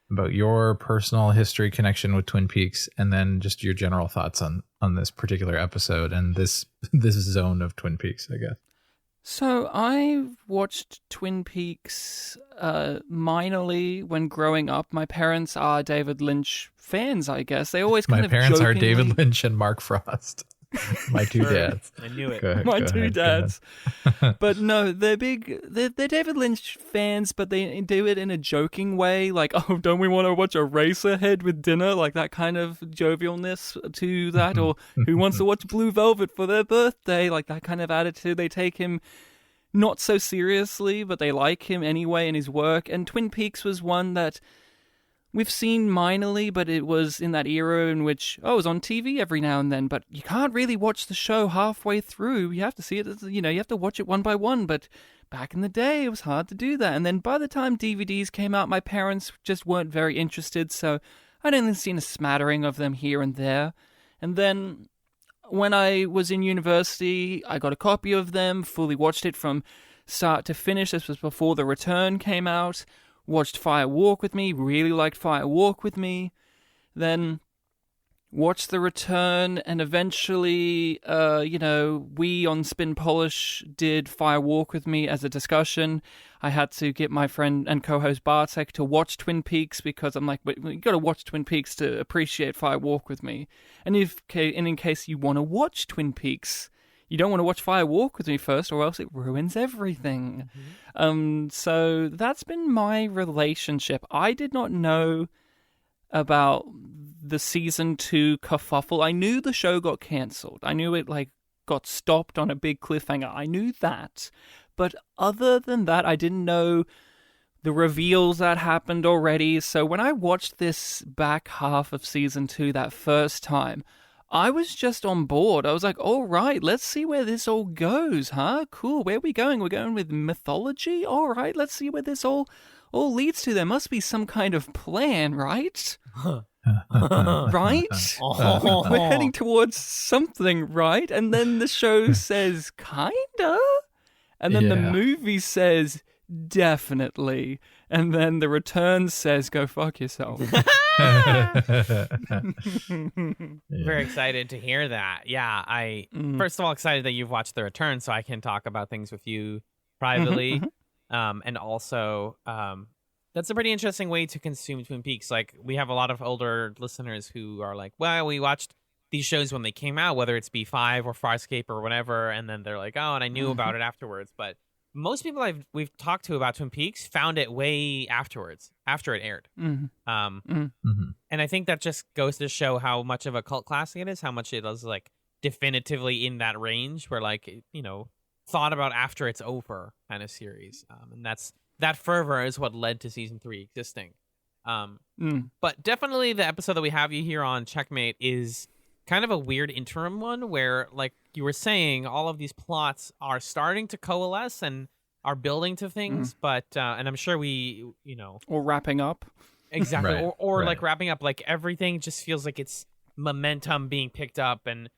about your personal history connection with Twin Peaks, and then just your general thoughts on this particular episode and this zone of Twin Peaks, I guess. So I watched Twin Peaks minorly when growing up. My parents are David Lynch fans, I guess. They always kind of parents jokingly... are David Lynch and Mark Frost. My two dads. I knew it. My two dads. But no, they're big. They're David Lynch fans, but they do it in a joking way. Like, oh, don't we want to watch Eraserhead with dinner? Like that kind of jovialness to that. Or who wants to watch Blue Velvet for their birthday? Like that kind of attitude. They take him not so seriously, but they like him anyway in his work. And Twin Peaks was one that we've seen minorly, but it was in that era in which, it was on TV every now and then, but you can't really watch the show halfway through. You have to see it, you have to watch it one by one, but back in the day, it was hard to do that. And then by the time DVDs came out, my parents just weren't very interested, so I'd only seen a smattering of them here and there. And then when I was in university, I got a copy of them, fully watched it from start to finish. This was before The Return came out. Watched Fire Walk with Me, really liked Fire Walk with Me. Then watched The Return, and eventually, we on Spin Polish did Fire Walk with Me as a discussion. I had to get my friend and co-host Bartek to watch Twin Peaks because I'm like, you got to watch Twin Peaks to appreciate Fire Walk with Me. And in case you want to watch Twin Peaks, you don't want to watch Fire Walk with Me first, or else it ruins everything. So that's been my relationship. I did not know about the season 2 kerfuffle. I knew the show got cancelled. I knew it got stopped on a big cliffhanger. I knew that. But other than that, I didn't know the reveals that happened already. So when I watched this back half of season 2 that first time, I was just on board. I was like, all right, let's see where this all goes, huh? Cool, where are we going? We're going with mythology? All right, let's see where this all leads to. There must be some kind of plan, right? Right? We're heading towards something, right? And then the show says, kinda? And then the movie says, definitely. And then The Return says, go fuck yourself. Very excited to hear that. Yeah, first of all, excited that you've watched The Return so I can talk about things with you privately. And also, that's a pretty interesting way to consume Twin Peaks. Like, we have a lot of older listeners who are like, well, we watched these shows when they came out, whether it's B5 or Farscape or whatever, and then they're like, oh, and I knew about it afterwards. But most people we've talked to about Twin Peaks found it way afterwards, after it aired. And I think that just goes to show how much of a cult classic it is, how much it is definitively in that range where like, thought about after it's over kind of series. And that fervor is what led to season 3 existing. But definitely the episode that we have you here on Checkmate is kind of a weird interim one where, like you were saying, all of these plots are starting to coalesce and are building to things, but and I'm sure or wrapping up. Exactly. Right, Or right. like wrapping up, like everything just feels like it's momentum being picked up. And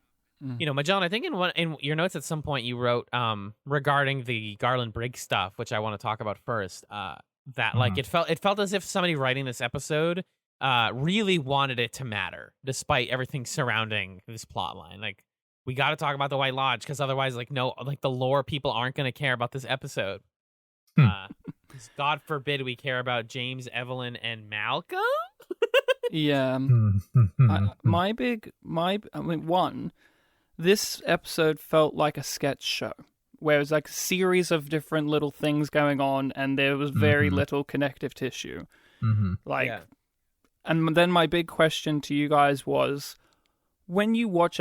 Magellan, I think in your notes at some point you wrote regarding the Garland Briggs stuff, which I want to talk about first, that like it felt as if somebody writing this episode really wanted it to matter despite everything surrounding this plot line. Like, we got to talk about the White Lodge because otherwise, like, no, like the lore people aren't going to care about this episode. 'Cause God forbid we care about James, Evelyn, and Malcolm. Yeah. One, this episode felt like a sketch show where it was like a series of different little things going on and there was very little connective tissue. And then my big question to you guys was, when you watch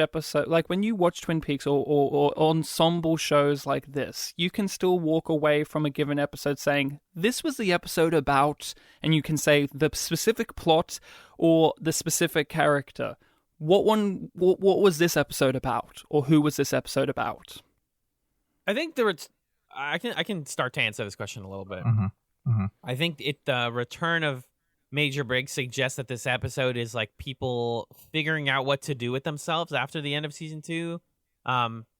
when you watch Twin Peaks or ensemble shows like this, you can still walk away from a given episode saying, this was the episode about, and you can say the specific plot or the specific character. What was this episode about? Or who was this episode about? I think I can start to answer this question a little bit. I think the return of Major Briggs suggests that this episode is like people figuring out what to do with themselves after the end of season 2.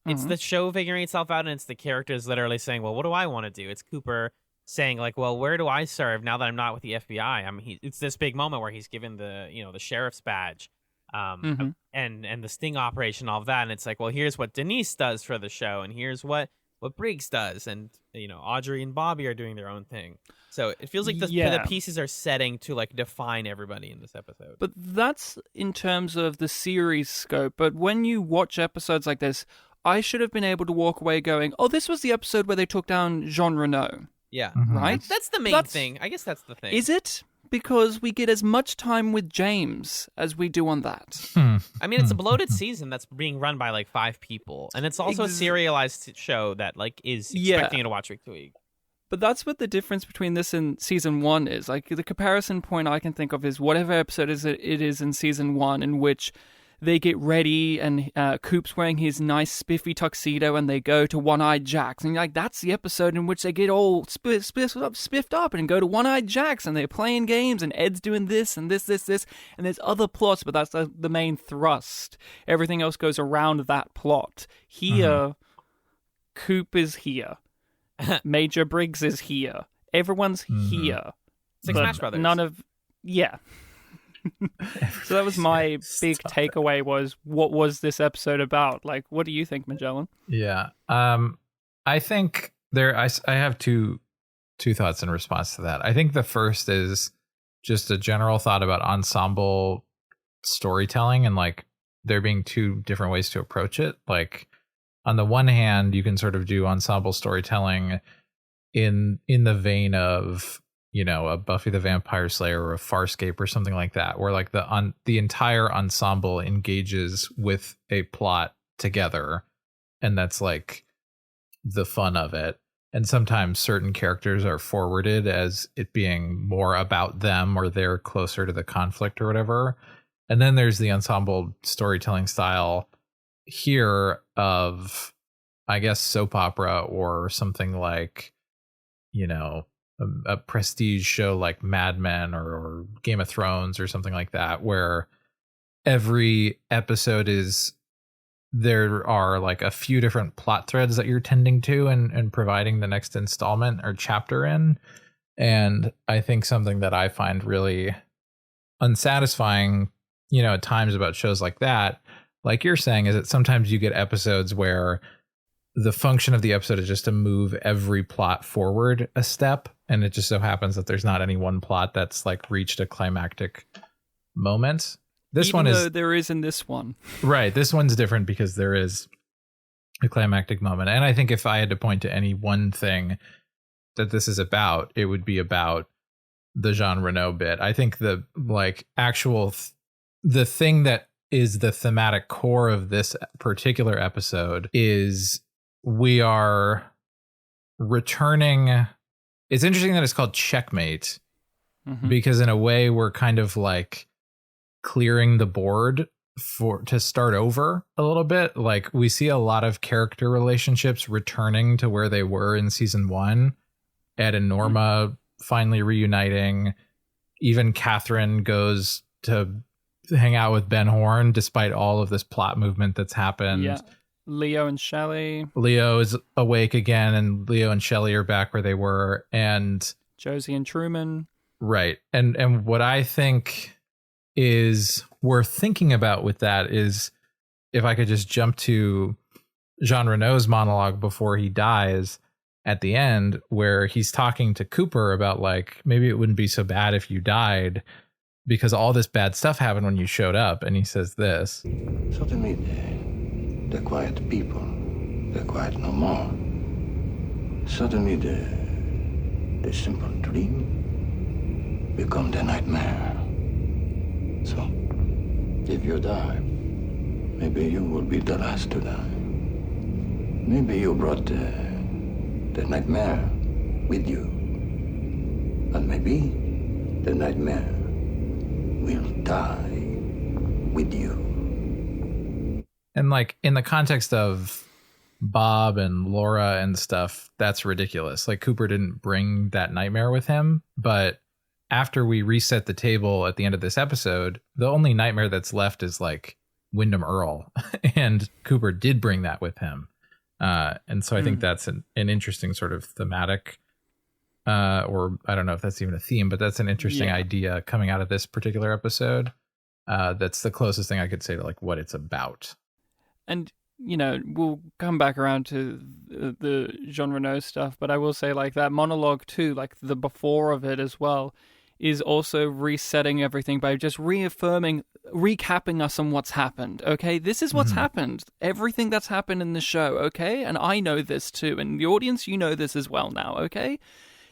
It's the show figuring itself out, and it's the characters literally saying, well, what do I want to do? It's Cooper saying like, well, where do I serve now that I'm not with the FBI? I mean, it's this big moment where he's given the sheriff's badge, and the sting operation, all of that, and it's like, well, here's what Denise does for the show, and here's what Briggs does, and Audrey and Bobby are doing their own thing. So it feels like the pieces are setting to like define everybody in this episode. But that's in terms of the series scope. But when you watch episodes like this, I should have been able to walk away going, oh, this was the episode where they took down Jean Renault. Yeah. Right? That's the main thing. I guess that's the thing. Is it? Because we get as much time with James as we do on that. I mean, it's a bloated season that's being run by like 5 people. And it's also a serialized show that like is expecting you to watch week to week. But that's what the difference between this and season 1 is. Like, the comparison point I can think of is whatever episode it is in season 1 in which they get ready and Coop's wearing his nice spiffy tuxedo and they go to One-Eyed Jack's. And you're like, that's the episode in which they get all spiffed up and go to One-Eyed Jack's and they're playing games and Ed's doing this and this. And there's other plots, but that's the main thrust. Everything else goes around that plot. Here, Coop is here. Major Briggs is here. Everyone's here. It's like Smash Brothers. None of... Yeah. So that was my big takeaway was, what was this episode about? Like, what do you think, Magellan? Yeah. I think I have two thoughts in response to that. I think the first is just a general thought about ensemble storytelling and like there being 2 different ways to approach it. Like, on the one hand, you can sort of do ensemble storytelling in the vein of, a Buffy the Vampire Slayer or a Farscape or something like that, where like the entire ensemble engages with a plot together, and that's like the fun of it. And sometimes certain characters are forwarded as it being more about them or they're closer to the conflict or whatever. And then there's the ensemble storytelling style here of, I guess, soap opera or something like, a prestige show like Mad Men or Game of Thrones or something like that, where every episode there are like a few different plot threads that you're tending to and providing the next installment or chapter in. And I think something that I find really unsatisfying, at times about shows like that, like you're saying, is that sometimes you get episodes where the function of the episode is just to move every plot forward a step. And it just so happens that there's not any one plot that's like reached a climactic moment. Even though there is in this one. Right. This one's different because there is a climactic moment. And I think if I had to point to any one thing that this is about, it would be about the Jean Renault bit. I think the like actual the thing that is the thematic core of this particular episode is we are returning. It's interesting that it's called Checkmate because in a way we're kind of like clearing the board to start over a little bit. Like we see a lot of character relationships returning to where they were in season 1. Ed and Norma finally reuniting. Even Catherine goes to hang out with Ben Horn despite all of this plot movement that's happened. Yeah. Leo and Shelley. Leo is awake again, and Leo and Shelley are back where they were, and Josie and Truman. Right. And what I think is worth thinking about with that is if I could just jump to Jean Reno's monologue before he dies at the end, where he's talking to Cooper about like, maybe it wouldn't be so bad if you died because all this bad stuff happened when you showed up. And he says this. Suddenly, the quiet people, they're quiet no more. Suddenly, the simple dream become the nightmare. So, if you die, maybe you will be the last to die. Maybe you brought the nightmare with you. And maybe the nightmare will die with you. And like in the context of Bob and Laura and stuff, that's ridiculous. Like Cooper didn't bring that nightmare with him, but after we reset the table at the end of this episode, the only nightmare that's left is like Wyndham Earl, and Cooper did bring that with him. And so I think that's an interesting sort of thematic, or I don't know if that's even a theme, but that's an interesting idea coming out of this particular episode. That's the closest thing I could say to like what it's about. And, you know, we'll come back around to the Jean Reno stuff, but I will say like that monologue too, like the before of it as well, is also resetting everything by just reaffirming, recapping us on what's happened, okay? This is what's happened. Everything that's happened in the show, okay? And I know this too. And the audience, you know this as well now, okay?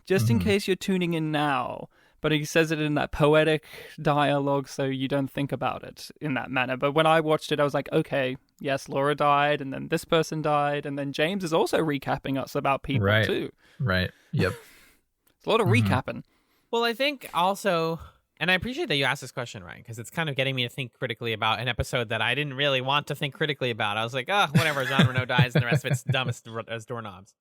Just in case you're tuning in now. But he says it in that poetic dialogue, so you don't think about it in that manner. But when I watched it, I was like, okay, yes, Laura died, and then this person died, and then James is also recapping us about people too. Right. Yep. It's a lot of recapping. Well, I think also, and I appreciate that you asked this question, Ryan, because it's kind of getting me to think critically about an episode that I didn't really want to think critically about. I was like, oh, whatever, Jean Reno dies and the rest of it's dumb as doorknobs.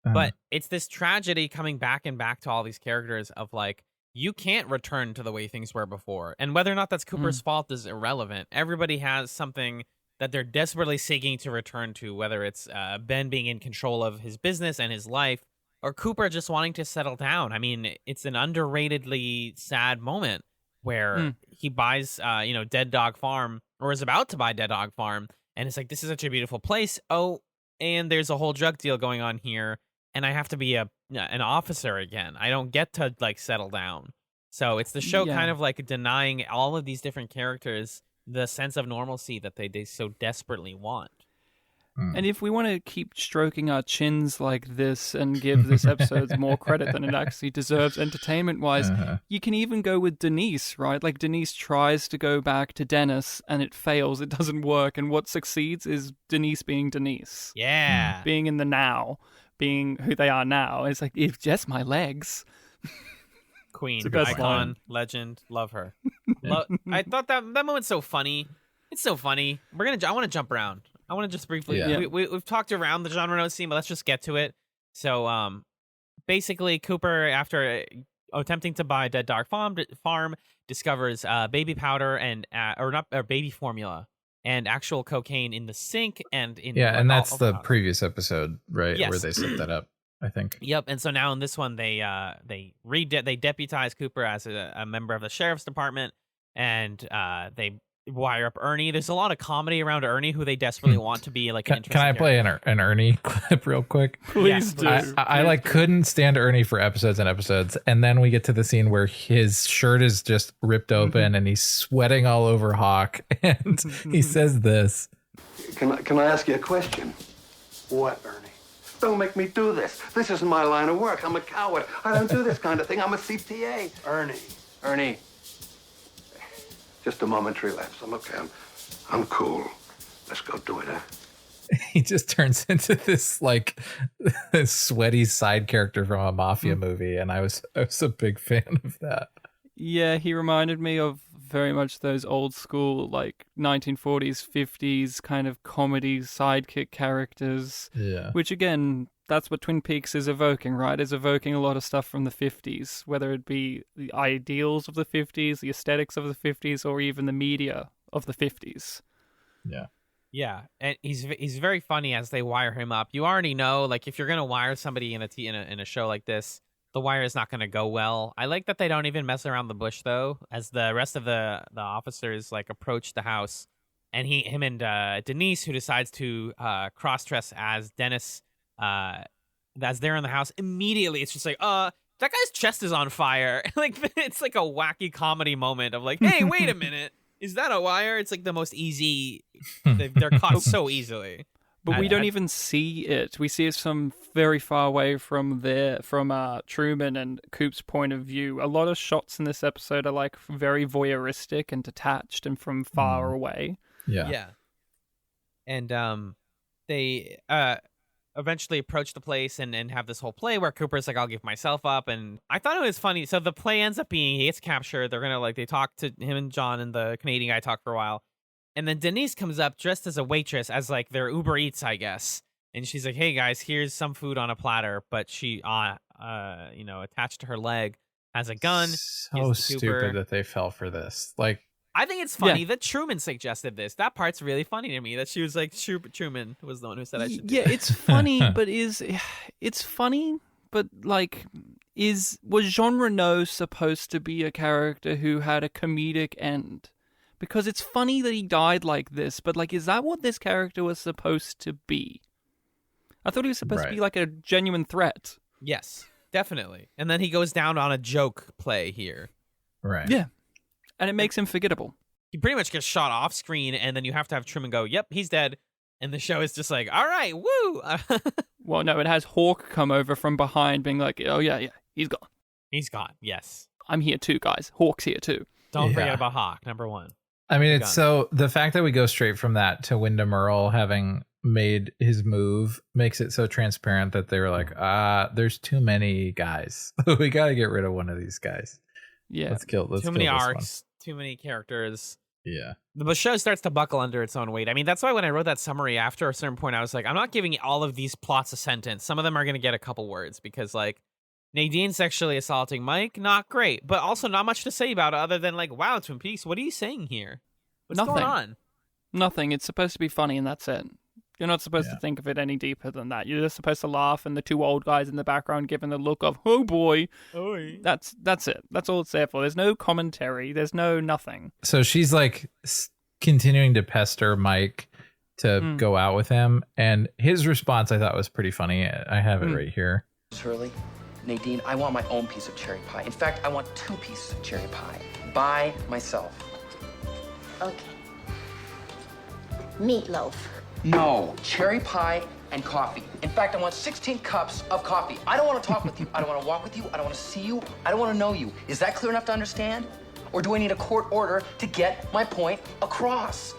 But it's this tragedy coming back and back to all these characters of like, you can't return to the way things were before. And whether or not that's Cooper's fault is irrelevant. Everybody has something that they're desperately seeking to return to, whether it's Ben being in control of his business and his life, or Cooper just wanting to settle down. I mean, it's an underratedly sad moment where he buys, Dead Dog Farm, or is about to buy Dead Dog Farm, and it's like, this is such a beautiful place. Oh, and there's a whole drug deal going on here, and I have to be an officer again. I don't get to like settle down. So it's the show kind of like denying all of these different characters the sense of normalcy that they so desperately want. And if we want to keep stroking our chins like this and give this episode more credit than it actually deserves entertainment-wise, you can even go with Denise, right? Like Denise tries to go back to Dennis and it fails, it doesn't work. And what succeeds is Denise being Denise. Yeah. Being in the now, being who they are now. It's like, if just my legs. Queen, the best icon, line. legend, love her. I thought that moment's so funny. It's so funny. I want to jump around. I want to just briefly. We've talked around the Jean Reno scene, but let's just get to it. So, basically, Cooper, after attempting to buy Dead Dog Farm, discovers baby powder and baby formula and actual cocaine in the sink and in and that's the previous episode, right? Yes. Where they set that up, I think. Yep. And so now in this one, they deputize Cooper as a member of the sheriff's department, and they wire up Ernie. There's a lot of comedy around Ernie, who they desperately want to be like an interesting Can I play an Ernie clip real quick? Please do. I like couldn't stand Ernie for episodes and episodes, and then we get to the scene where his shirt is just ripped open and he's sweating all over Hawk, and he says this. Can I ask you a question? What, Ernie? Don't make me do this. This isn't my line of work. I'm a coward. I don't do this kind of thing. I'm a CTA. Ernie. Just a momentary lapse. I'm okay. I'm cool. Let's go do it, huh? He just turns into this like this sweaty side character from a mafia movie, and I was a big fan of that. Yeah, he reminded me of very much those old school, like 1940s, 50s kind of comedy sidekick characters. Yeah. Which again, that's what Twin Peaks is evoking, right? Is evoking a lot of stuff from the 50s, whether it be the ideals of the 50s, the aesthetics of the 50s, or even the media of the 50s. Yeah. Yeah, and he's very funny as they wire him up. You already know, like, if you're gonna wire somebody in a show like this, the wire is not gonna go well. I like that they don't even mess around the bush though, as the rest of the officers like approach the house, and him and Denise, who decides to cross dress as Dennis, as they're in the house, immediately it's just like, that guy's chest is on fire. Like it's like a wacky comedy moment of like, hey, wait a minute. Is that a wire? It's like the most easy. They're caught so easily. But we don't even see it. We see it from very far away from Truman and Coop's point of view. A lot of shots in this episode are like very voyeuristic and detached and from far away. Yeah. Yeah. And they eventually approach the place and have this whole play where Cooper's like, I'll give myself up. And I thought it was funny. So the play ends up being he gets captured. They're gonna they talk to him, and John and the Canadian guy talk for a while. And then Denise comes up dressed as a waitress, as like their Uber Eats, I guess. And she's like, hey guys, here's some food on a platter. But she, attached to her leg has a gun. So stupid that they fell for this. Like, I think it's funny that Truman suggested this. That part's really funny to me. That she was like, Truman was the one who said I should do it. It's funny, but it's funny, but like, was Jean Reno supposed to be a character who had a comedic end? Because it's funny that he died like this, but like, is that what this character was supposed to be? I thought he was supposed to be like a genuine threat. Yes, definitely. And then he goes down on a joke play here. Right. Yeah. And it makes him forgettable. He pretty much gets shot off screen, and then you have to have Truman go, yep, he's dead. And the show is just like, all right, woo. Well, no, it has Hawk come over from behind being like, oh, yeah, he's gone. He's gone, yes. I'm here too, guys. Hawk's here too. Don't forget about Hawk, number one. I mean, it's so the fact that we go straight from that to Wyndham Earl having made his move makes it so transparent that they were like, there's too many guys. We got to get rid of one of these guys. Yeah. Let's kill too many arcs, too many characters. Yeah. The show starts to buckle under its own weight. I mean, that's why when I wrote that summary after a certain point, I was like, I'm not giving all of these plots a sentence. Some of them are going to get a couple words because, like, Nadine sexually assaulting Mike, not great, but also not much to say about it other than like, wow, Twin Peaks, what are you saying here? What's going on? Nothing. It's supposed to be funny and that's it. You're not supposed to think of it any deeper than that. You're just supposed to laugh and the two old guys in the background giving the look of, oh boy. Oy. That's it. That's all it's there for. There's no commentary. There's no nothing. So she's like continuing to pester Mike to go out with him. And his response I thought was pretty funny. I have it right here. Shirley, Nadine, I want my own piece of cherry pie. In fact, I want 2 pieces of cherry pie by myself. Okay. Meatloaf. No, cherry pie and coffee. In fact, I want 16 cups of coffee. I don't want to talk with you. I don't want to walk with you. I don't want to see you. I don't want to know you. Is that clear enough to understand? Or do I need a court order to get my point across?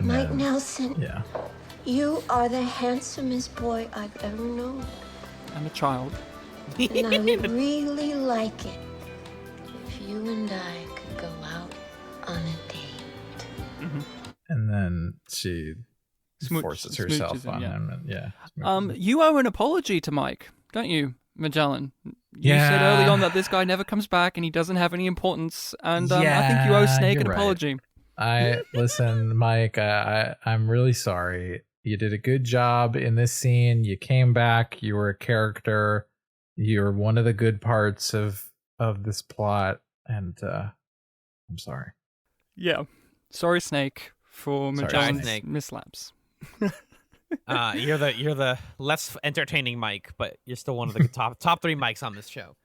Mike Nelson. Yeah. You are the handsomest boy I've ever known. I'm a child. And I would really like it if you and I could go out on a date. And then she forces herself on him. And, you owe an apology to Mike, don't you, Magellan? You said early on that this guy never comes back and he doesn't have any importance. And I think you owe Snake an apology. Listen, Mike, I'm really sorry. You did a good job in this scene. You came back. You were a character. You're one of the good parts of this plot. And I'm sorry. Yeah. Sorry, Snake, for Magellan's mislaps. You're the less entertaining Mike, but you're still one of the top 3 Mikes on this show.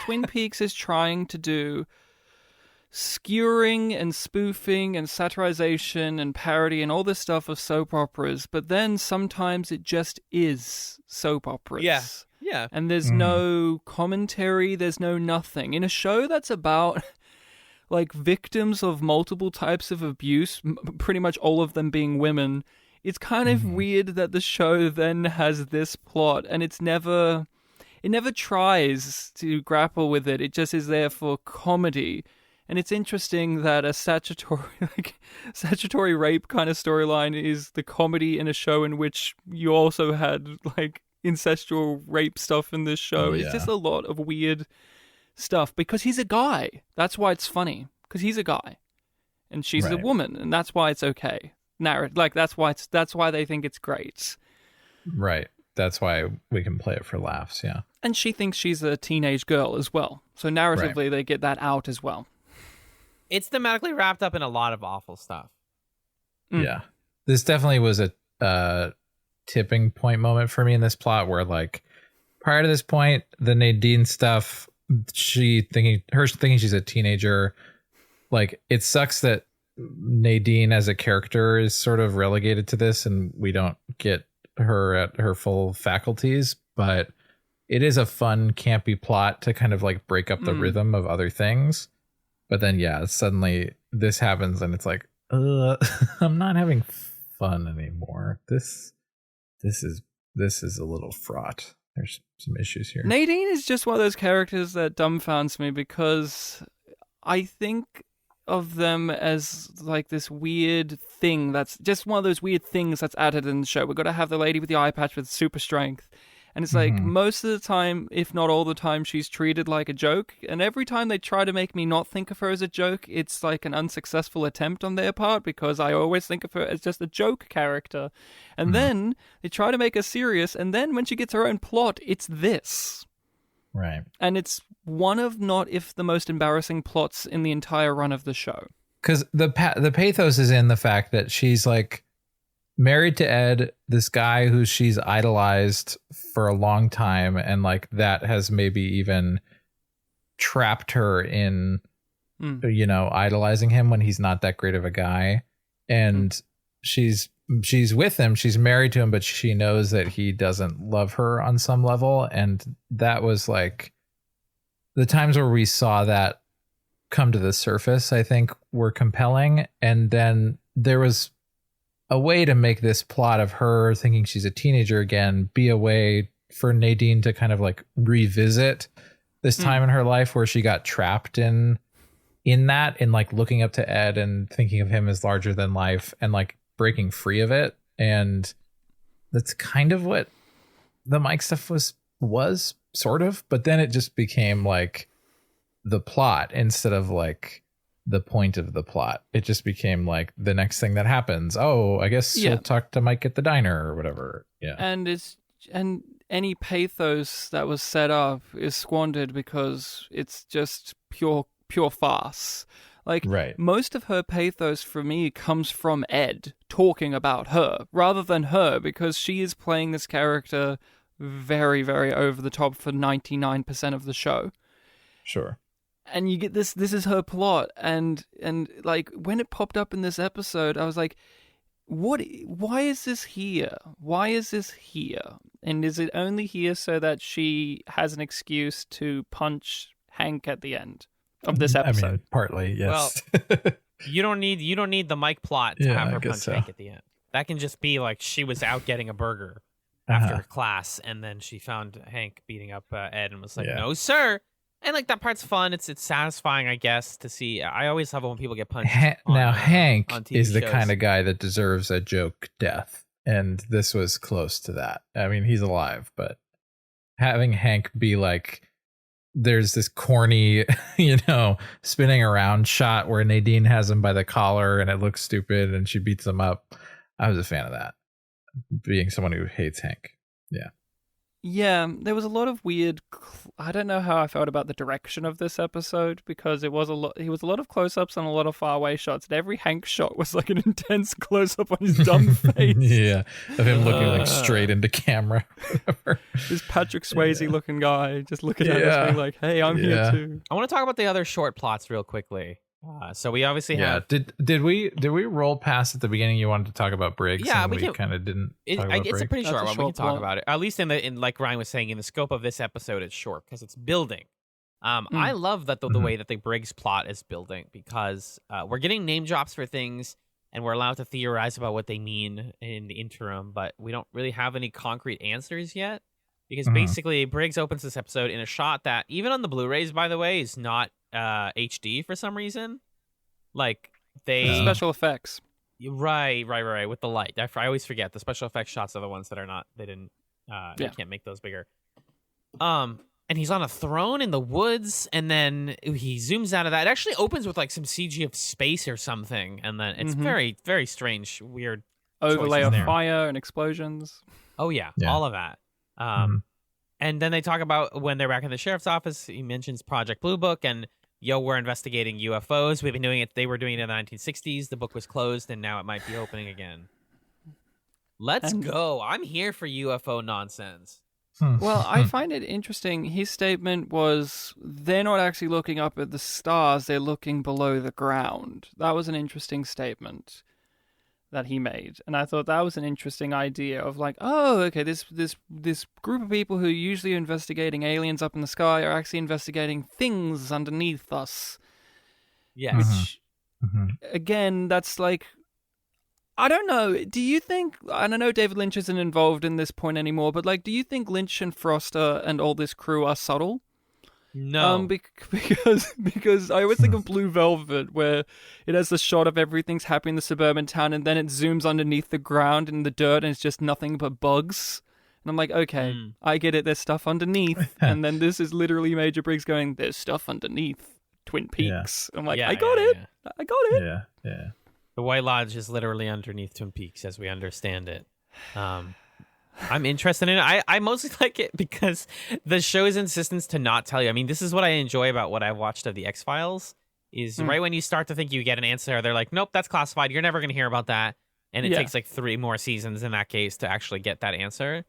Twin Peaks is trying to do skewering and spoofing and satirization and parody and all this stuff of soap operas, but then sometimes it just is soap operas. Yeah. Yeah. And there's no commentary, there's no nothing. In a show that's about like victims of multiple types of abuse, pretty much all of them being women, it's kind of weird that the show then has this plot and it never tries to grapple with it. It just is there for comedy. And it's interesting that a statutory rape kind of storyline is the comedy in a show in which you also had like incestual rape stuff in this show. Oh, yeah. It's just a lot of weird stuff because he's a guy. That's why it's funny, because he's a guy and she's a Right. woman, and that's why it's okay. That's why they think it's great. Right. That's why we can play it for laughs. Yeah. And she thinks she's a teenage girl as well. So narratively, they get that out as well. It's thematically wrapped up in a lot of awful stuff. Yeah. This definitely was a tipping point moment for me in this plot where, like, prior to this point, the Nadine stuff, thinking she's a teenager, like, it sucks that Nadine as a character is sort of relegated to this and we don't get her at her full faculties, but it is a fun, campy plot to kind of like break up the rhythm of other things. But then, yeah, suddenly this happens and it's like, I'm not having fun anymore. This is a little fraught. There's some issues here. Nadine is just one of those characters that dumbfounds me because I think of them as like this weird thing that's just one of those weird things that's added in the show. We've got to have the lady with the eye patch with super strength. And it's like most of the time, if not all the time, she's treated like a joke. And every time they try to make me not think of her as a joke, it's like an unsuccessful attempt on their part because I always think of her as just a joke character. And then they try to make her serious. And then when she gets her own plot, it's this. Right. And it's one of not if the most embarrassing plots in the entire run of the show. Because the pathos is in the fact that she's like married to Ed, this guy who she's idolized for a long time, and like that has maybe even trapped her in idolizing him when he's not that great of a guy. And she's with him, she's married to him, but she knows that he doesn't love her on some level. And that was like the times where we saw that come to the surface, I think, were compelling. And then there was a way to make this plot of her thinking she's a teenager again be a way for Nadine to kind of like revisit this time in her life where she got trapped in like looking up to Ed and thinking of him as larger than life and like breaking free of it. And that's kind of what the Mike stuff was sort of, but then it just became like the plot instead of like the point of the plot. It just became like the next thing that happens. Oh, I guess we'll talk to Mike at the diner or whatever. Yeah. And any pathos that was set up is squandered because it's just pure farce. Like most of her pathos for me comes from Ed talking about her rather than her, because she is playing this character very, very over the top for 99% of the show. Sure. And you get this is her plot, and like when it popped up in this episode, I was like, why is this here? Why is this here? And is it only here so that she has an excuse to punch Hank at the end of this episode? I mean, partly, yes. Well, you don't need the Mike plot to have her punch Hank at the end. That can just be like she was out getting a burger after class, and then she found Hank beating up Ed and was like, "No, sir." And like that part's fun. It's satisfying, I guess, to see. I always love it when people get punched. Hank on TV is the shows. kind of guy that deserves a joke death, and this was close to that. I mean, he's alive, but having Hank be like, there's this corny, spinning around shot where Nadine has him by the collar and it looks stupid and she beats him up. I was a fan of that. Being someone who hates Hank. Yeah. Yeah, there was a lot of weird. I don't know how I felt about the direction of this episode because it was a lot. He was a lot of close-ups and a lot of far-away shots. And every Hank shot was like an intense close-up on his dumb face. Yeah, of him looking like straight into camera. This Patrick Swayze-looking guy just looking at us, being like, "Hey, I'm here too." I want to talk about the other short plots real quickly. So we obviously Yeah. have. Did we roll past at the beginning? You wanted to talk about Briggs. Yeah, and we we can- kind of didn't. Talk about It's a Briggs. pretty That's short a one. We can short talk plot. about it. At least in like Ryan was saying, in the scope of this episode, it's short because it's building. I love that the way that the Briggs plot is building because we're getting name drops for things and we're allowed to theorize about what they mean in the interim, but we don't really have any concrete answers yet because basically Briggs opens this episode in a shot that even on the Blu-rays, by the way, is not HD for some reason. Like they Special effects. right with the light. I always forget the special effects shots are the ones that are not. They didn't. They can't make those bigger. And he's on a throne in the woods, and then he zooms out of that. It actually opens with like some CG of space or something, and then it's very, very strange, weird Overlay choices of there. fire and explosions. Oh yeah, all of that. And then they talk about when they're back in the sheriff's office. He mentions Project Blue Book, and we're investigating UFOs. We've been doing it. They were doing it in the 1960s. The book was closed, and now it might be opening again. Let's go. I'm here for UFO nonsense. Well, I find it interesting. His statement was they're not actually looking up at the stars, they're looking below the ground. That was an interesting statement that he made. And I thought that was an interesting idea of like, oh, okay, this group of people who are usually investigating aliens up in the sky are actually investigating things underneath us. Yes. Which, again, that's like, I don't know. Do you think, and I know David Lynch isn't involved in this point anymore, but like, do you think Lynch and Froster and all this crew are subtle? No. Because I always think of Blue Velvet, where it has the shot of everything's happening in the suburban town, and then it zooms underneath the ground in the dirt, and it's just nothing but bugs. And I'm like, okay, I get it. There's stuff underneath, and then this is literally Major Briggs going, "There's stuff underneath Twin Peaks." I'm like, I got it. I got it. Yeah. The White Lodge is literally underneath Twin Peaks, as we understand it. I'm interested in it. I mostly like it because the show's insistence to not tell you. I mean, this is what I enjoy about what I've watched of the X-Files, is right when you start to think you get an answer, they're like, nope, that's classified. You're never going to hear about that. And it takes like 3 more seasons in that case to actually get that answer.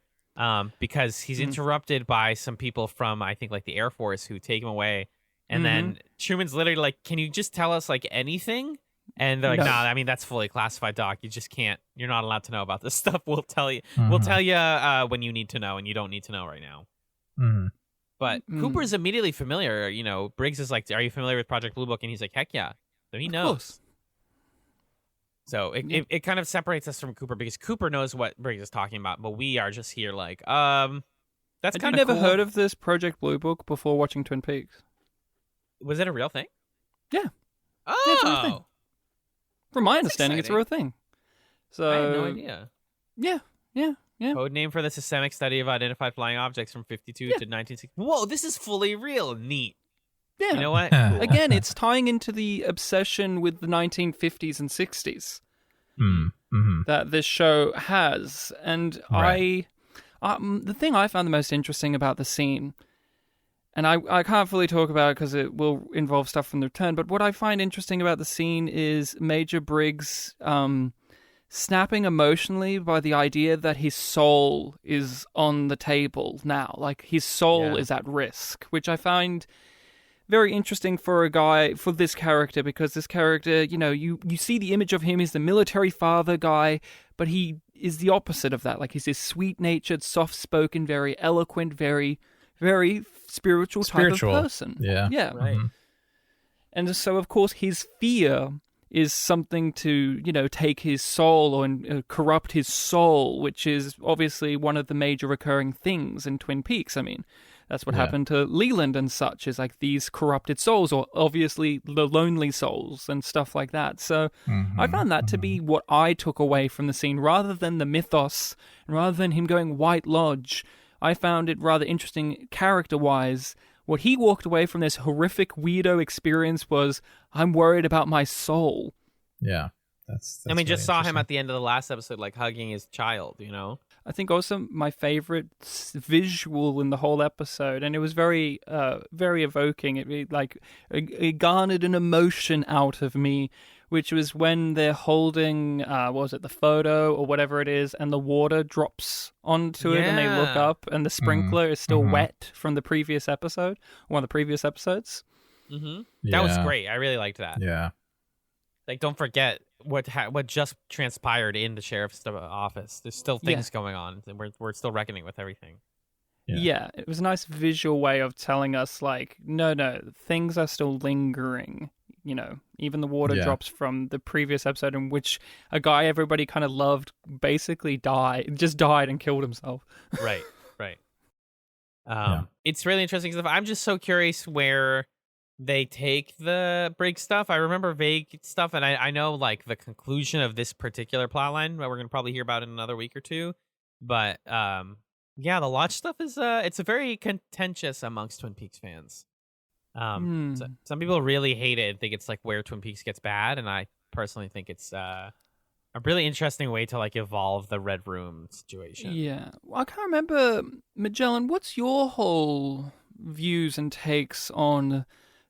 Because he's interrupted by some people from, I think, like the Air Force who take him away. And then Truman's literally like, can you just tell us like anything? And they're like, nah, I mean, that's fully classified, Doc. You just can't. You're not allowed to know about this stuff. We'll tell you. We'll tell you when you need to know, and you don't need to know right now. But Cooper's immediately familiar. You know, Briggs is like, are you familiar with Project Blue Book? And he's like, heck yeah. So he knows. Course. So it kind of separates us from Cooper because Cooper knows what Briggs is talking about, but we are just here like, that's kind of Had you never heard of this Project Blue Book before watching Twin Peaks? Was it a real thing? Yeah. Oh. Yeah, it's a real thing. From my understanding, it's a real thing. So I had no idea. Yeah. Code name for the systemic study of identified flying objects from 52 to 1960. Whoa, this is fully real. Neat. Yeah. You know what? Cool. Again, it's tying into the obsession with the 1950s and 60s that this show has. And Right. the thing I found the most interesting about the scene, and I can't fully talk about it because it will involve stuff from the return, but what I find interesting about the scene is Major Briggs snapping emotionally by the idea that his soul is on the table now. Like, his soul is at risk, which I find very interesting for this character, because this character, you know, you see the image of him as the military father guy, but he is the opposite of that. Like, he's this sweet-natured, soft-spoken, very eloquent, very, very spiritual type of person. Yeah. Right. And so, of course, his fear is something to, you know, take his soul or corrupt his soul, which is obviously one of the major recurring things in Twin Peaks. I mean, that's what happened to Leland and such, is like these corrupted souls, or obviously the lonely souls and stuff like that. So I found that to be what I took away from the scene, rather than the mythos, rather than him going White Lodge. I found it rather interesting character-wise. What he walked away from this horrific weirdo experience was, I'm worried about my soul. Yeah. That's And we really just saw him interesting. at the end of the last episode, like hugging his child, you know? I think also my favorite visual in the whole episode, and it was very, very evoking. It garnered an emotion out of me, which was when they're holding, the photo or whatever it is, and the water drops onto it, and they look up, and the sprinkler is still wet from the previous episode, one of the previous episodes. That was Yeah. great. I really liked that. Yeah. Like, don't forget what just transpired in the sheriff's office. There's still things going on, and we're still reckoning with everything. Yeah, it was a nice visual way of telling us, like, no, things are still lingering. You know, even the water drops from the previous episode in which a guy everybody kind of loved basically died and killed himself. Right. It's really interesting stuff. I'm just so curious where they take the Briggs stuff. I remember vague stuff, and I know like the conclusion of this particular plotline that we're gonna probably hear about in another week or two. But the Lodge stuff is it's very contentious amongst Twin Peaks fans. So some people really hate it and think it's like where Twin Peaks gets bad, and I personally think it's a really interesting way to like evolve the Red Room situation. Yeah, well, I can't remember, Magellan. What's your whole views and takes on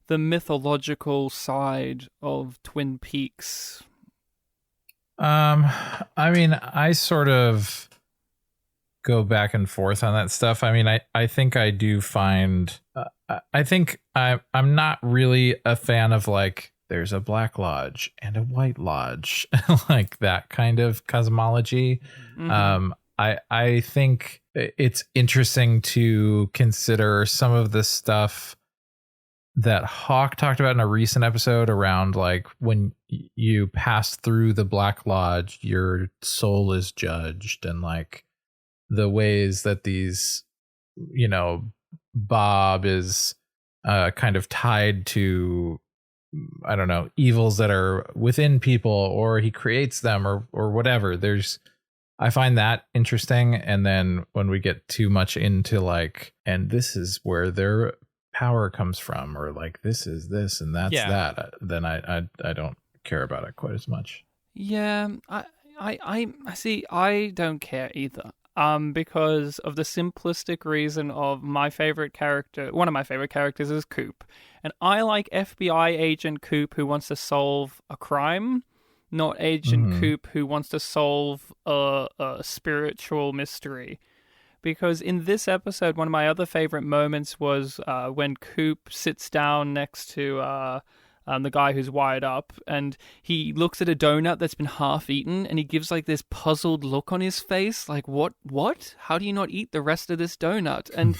the mythological side of Twin Peaks? I mean, I sort of go back and forth on that stuff. I mean, I think I do find, I think I'm not really a fan of like, there's a Black Lodge and a White Lodge, like that kind of cosmology. I think it's interesting to consider some of the stuff that Hawk talked about in a recent episode around like when you pass through the Black Lodge, your soul is judged, and like the ways that these, you know, Bob is kind of tied to, I don't know, evils that are within people, or he creates them, or whatever. I find that interesting. And then when we get too much into like, and this is where their power comes from, or like this is this and that's that, then I don't care about it quite as much. Yeah, I see. I don't care either. Because of the simplistic reason of my favorite character. One of my favorite characters is Coop, and I like FBI agent Coop who wants to solve a crime, not Agent Coop who wants to solve a spiritual mystery. Because in this episode, one of my other favorite moments was when Coop sits down next to the guy who's wired up, and he looks at a donut that's been half eaten, and he gives like this puzzled look on his face, like, what? How do you not eat the rest of this donut? And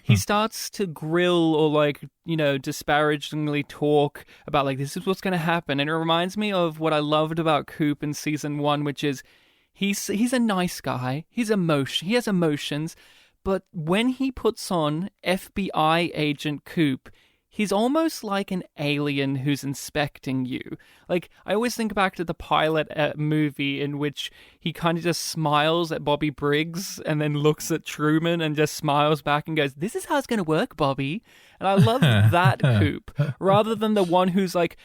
he starts to grill or like, you know, disparagingly talk about like, this is what's going to happen. And it reminds me of what I loved about Coop in season 1, which is he's a nice guy. He has emotions, but when he puts on FBI agent Coop, he's almost like an alien who's inspecting you. Like, I always think back to the pilot movie in which he kind of just smiles at Bobby Briggs and then looks at Truman and just smiles back and goes, this is how it's going to work, Bobby. And I love that Coop, rather than the one who's like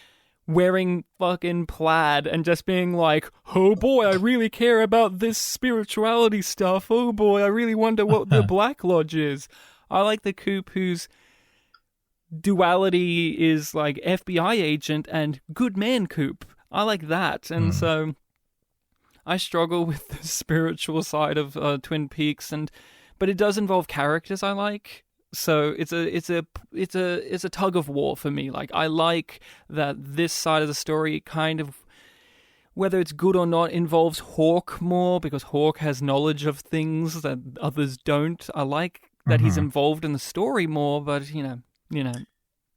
wearing fucking plaid and just being like, oh boy, I really care about this spirituality stuff. Oh boy, I really wonder what the Black Lodge is. I like the Coop who's duality is like FBI agent and good man Coop. I like that. And so I struggle with the spiritual side of Twin Peaks, but it does involve characters I like. So it's a tug of war for me. Like, I like that this side of the story kind of, whether it's good or not, involves Hawk more, because Hawk has knowledge of things that others don't. I like that he's involved in the story more, but you know.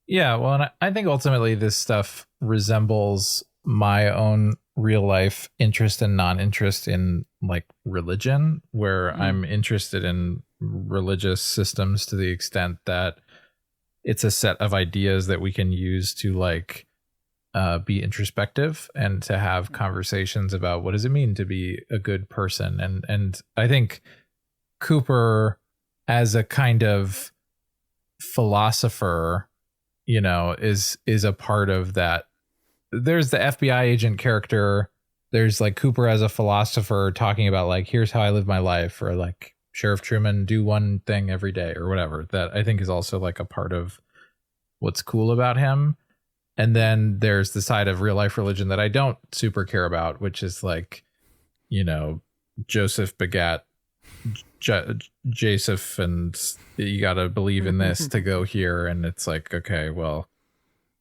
Yeah, well, and I think ultimately this stuff resembles my own real life interest and non-interest in like religion, where I'm interested in religious systems to the extent that it's a set of ideas that we can use to like be introspective and to have conversations about what does it mean to be a good person. And I think Cooper as a kind of philosopher, you know, is a part of that. There's the FBI agent character, there's like Cooper as a philosopher talking about like, here's how I live my life, or like Sheriff Truman, do one thing every day or whatever. That I think is also like a part of what's cool about him. And then there's the side of real life religion that I don't super care about, which is like, you know, Joseph begat Joseph, and you got to believe in this to go here. And it's like, okay, well,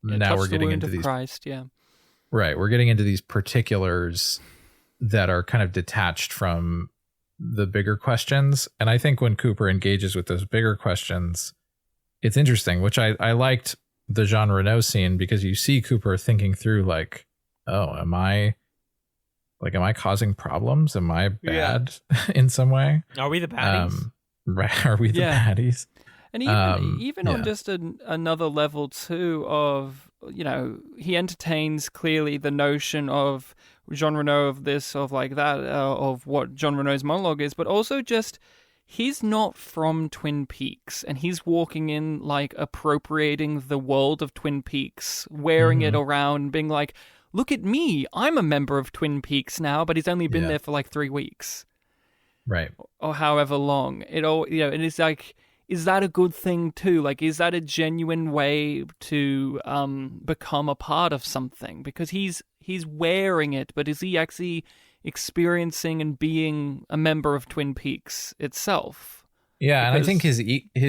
now touch we're the getting wound into of these Christ, yeah. right. We're getting into these particulars that are kind of detached from the bigger questions. And I think when Cooper engages with those bigger questions, it's interesting, which I liked the Jean Reno scene because you see Cooper thinking through like, oh, am I causing problems? Am I bad in some way? Are we the baddies? Right. Are we the baddies? And even on yeah. just another level too of, he entertains clearly the notion of Jean Reno of this, of like that, of what Jean Reno's monologue is, but also just he's not from Twin Peaks and he's walking in like appropriating the world of Twin Peaks, wearing it around, being like, look at me, I'm a member of Twin Peaks now, but he's only been there for like 3 weeks. Right. Or however long. It all, and it's like, is that a good thing too? Like, is that a genuine way to become a part of something? Because he's wearing it, but is he actually experiencing and being a member of Twin Peaks itself? Yeah, and I think his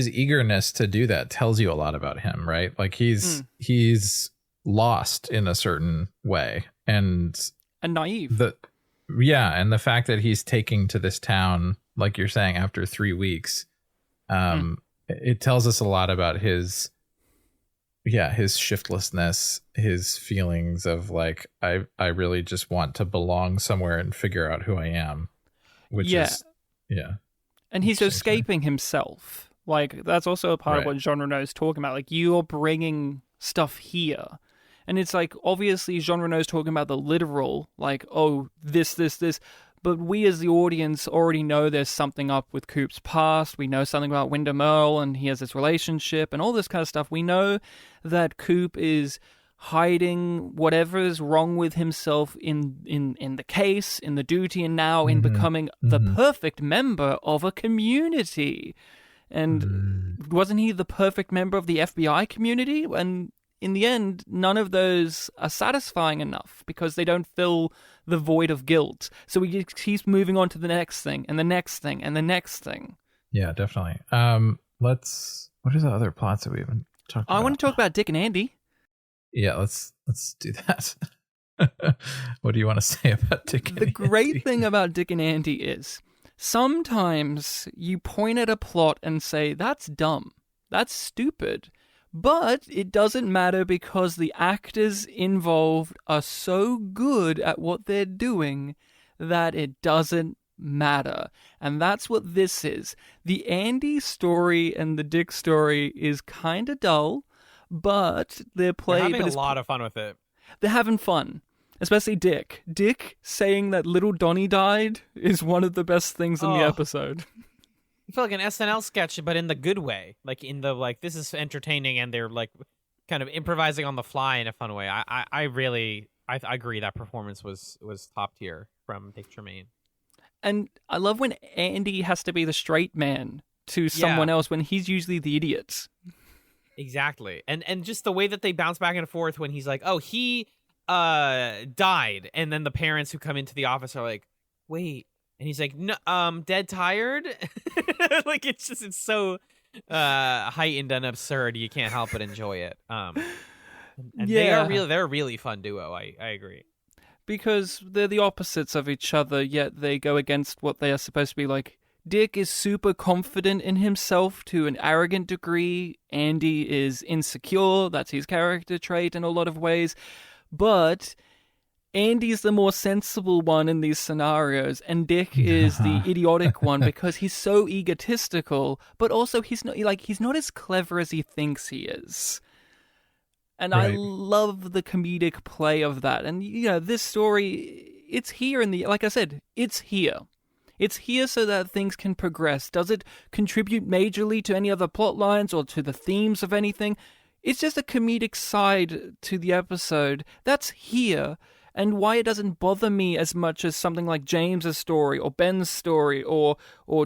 eagerness to do that tells you a lot about him, right? Like he's lost in a certain way and naive. And the fact that he's taking to this town, like you're saying, after 3 weeks, it tells us a lot about his shiftlessness, his feelings of like, I really just want to belong somewhere and figure out who I am, which is. And he's escaping himself. Like, that's also a part of what Jean Reno is talking about. Like, you're bringing stuff here. And it's like, obviously, Jean Reno's talking about the literal, like, oh, this. But we as the audience already know there's something up with Coop's past. We know something about Wyndham Earl and he has this relationship and all this kind of stuff. We know that Coop is hiding whatever is wrong with himself in the case, in the duty, and now in becoming the perfect member of a community. And wasn't he the perfect member of the FBI community? And in the end, none of those are satisfying enough because they don't fill the void of guilt. So we keep moving on to the next thing and the next thing and the next thing. Yeah, definitely. What are the other plots that we haven't talked about? I want to talk about Dick and Andy. Yeah, let's do that. What do you want to say about Dick and Andy? The great thing about Dick and Andy is sometimes you point at a plot and say, that's dumb, that's stupid. But it doesn't matter because the actors involved are so good at what they're doing that it doesn't matter. And that's what this is. The Andy story and the Dick story is kind of dull, but they're playing. They're having a lot of fun with it. They're having fun. Especially Dick. Dick saying that little Donnie died is one of the best things in the episode. I feel like an SNL sketch, but in the good way. Like in the this is entertaining, and they're like kind of improvising on the fly in a fun way. I really agree that performance was top tier from Dick Tremaine. And I love when Andy has to be the straight man to someone else when he's usually the idiot. Exactly, and just the way that they bounce back and forth when he's like, oh, he died, and then the parents who come into the office are like, wait. And he's like, no, dead tired? Like, it's so heightened and absurd, you can't help but enjoy it. They're a really fun duo, I agree. Because they're the opposites of each other, yet they go against what they are supposed to be. Like, Dick is super confident in himself to an arrogant degree. Andy is insecure, that's his character trait in a lot of ways. But Andy's the more sensible one in these scenarios, and Dick is the idiotic one because he's so egotistical, but also he's not as clever as he thinks he is. And I love the comedic play of that. And this story, it's here like I said, it's here. It's here so that things can progress. Does it contribute majorly to any other plot lines or to the themes of anything? It's just a comedic side to the episode that's here. And why it doesn't bother me as much as something like James's story or Ben's story or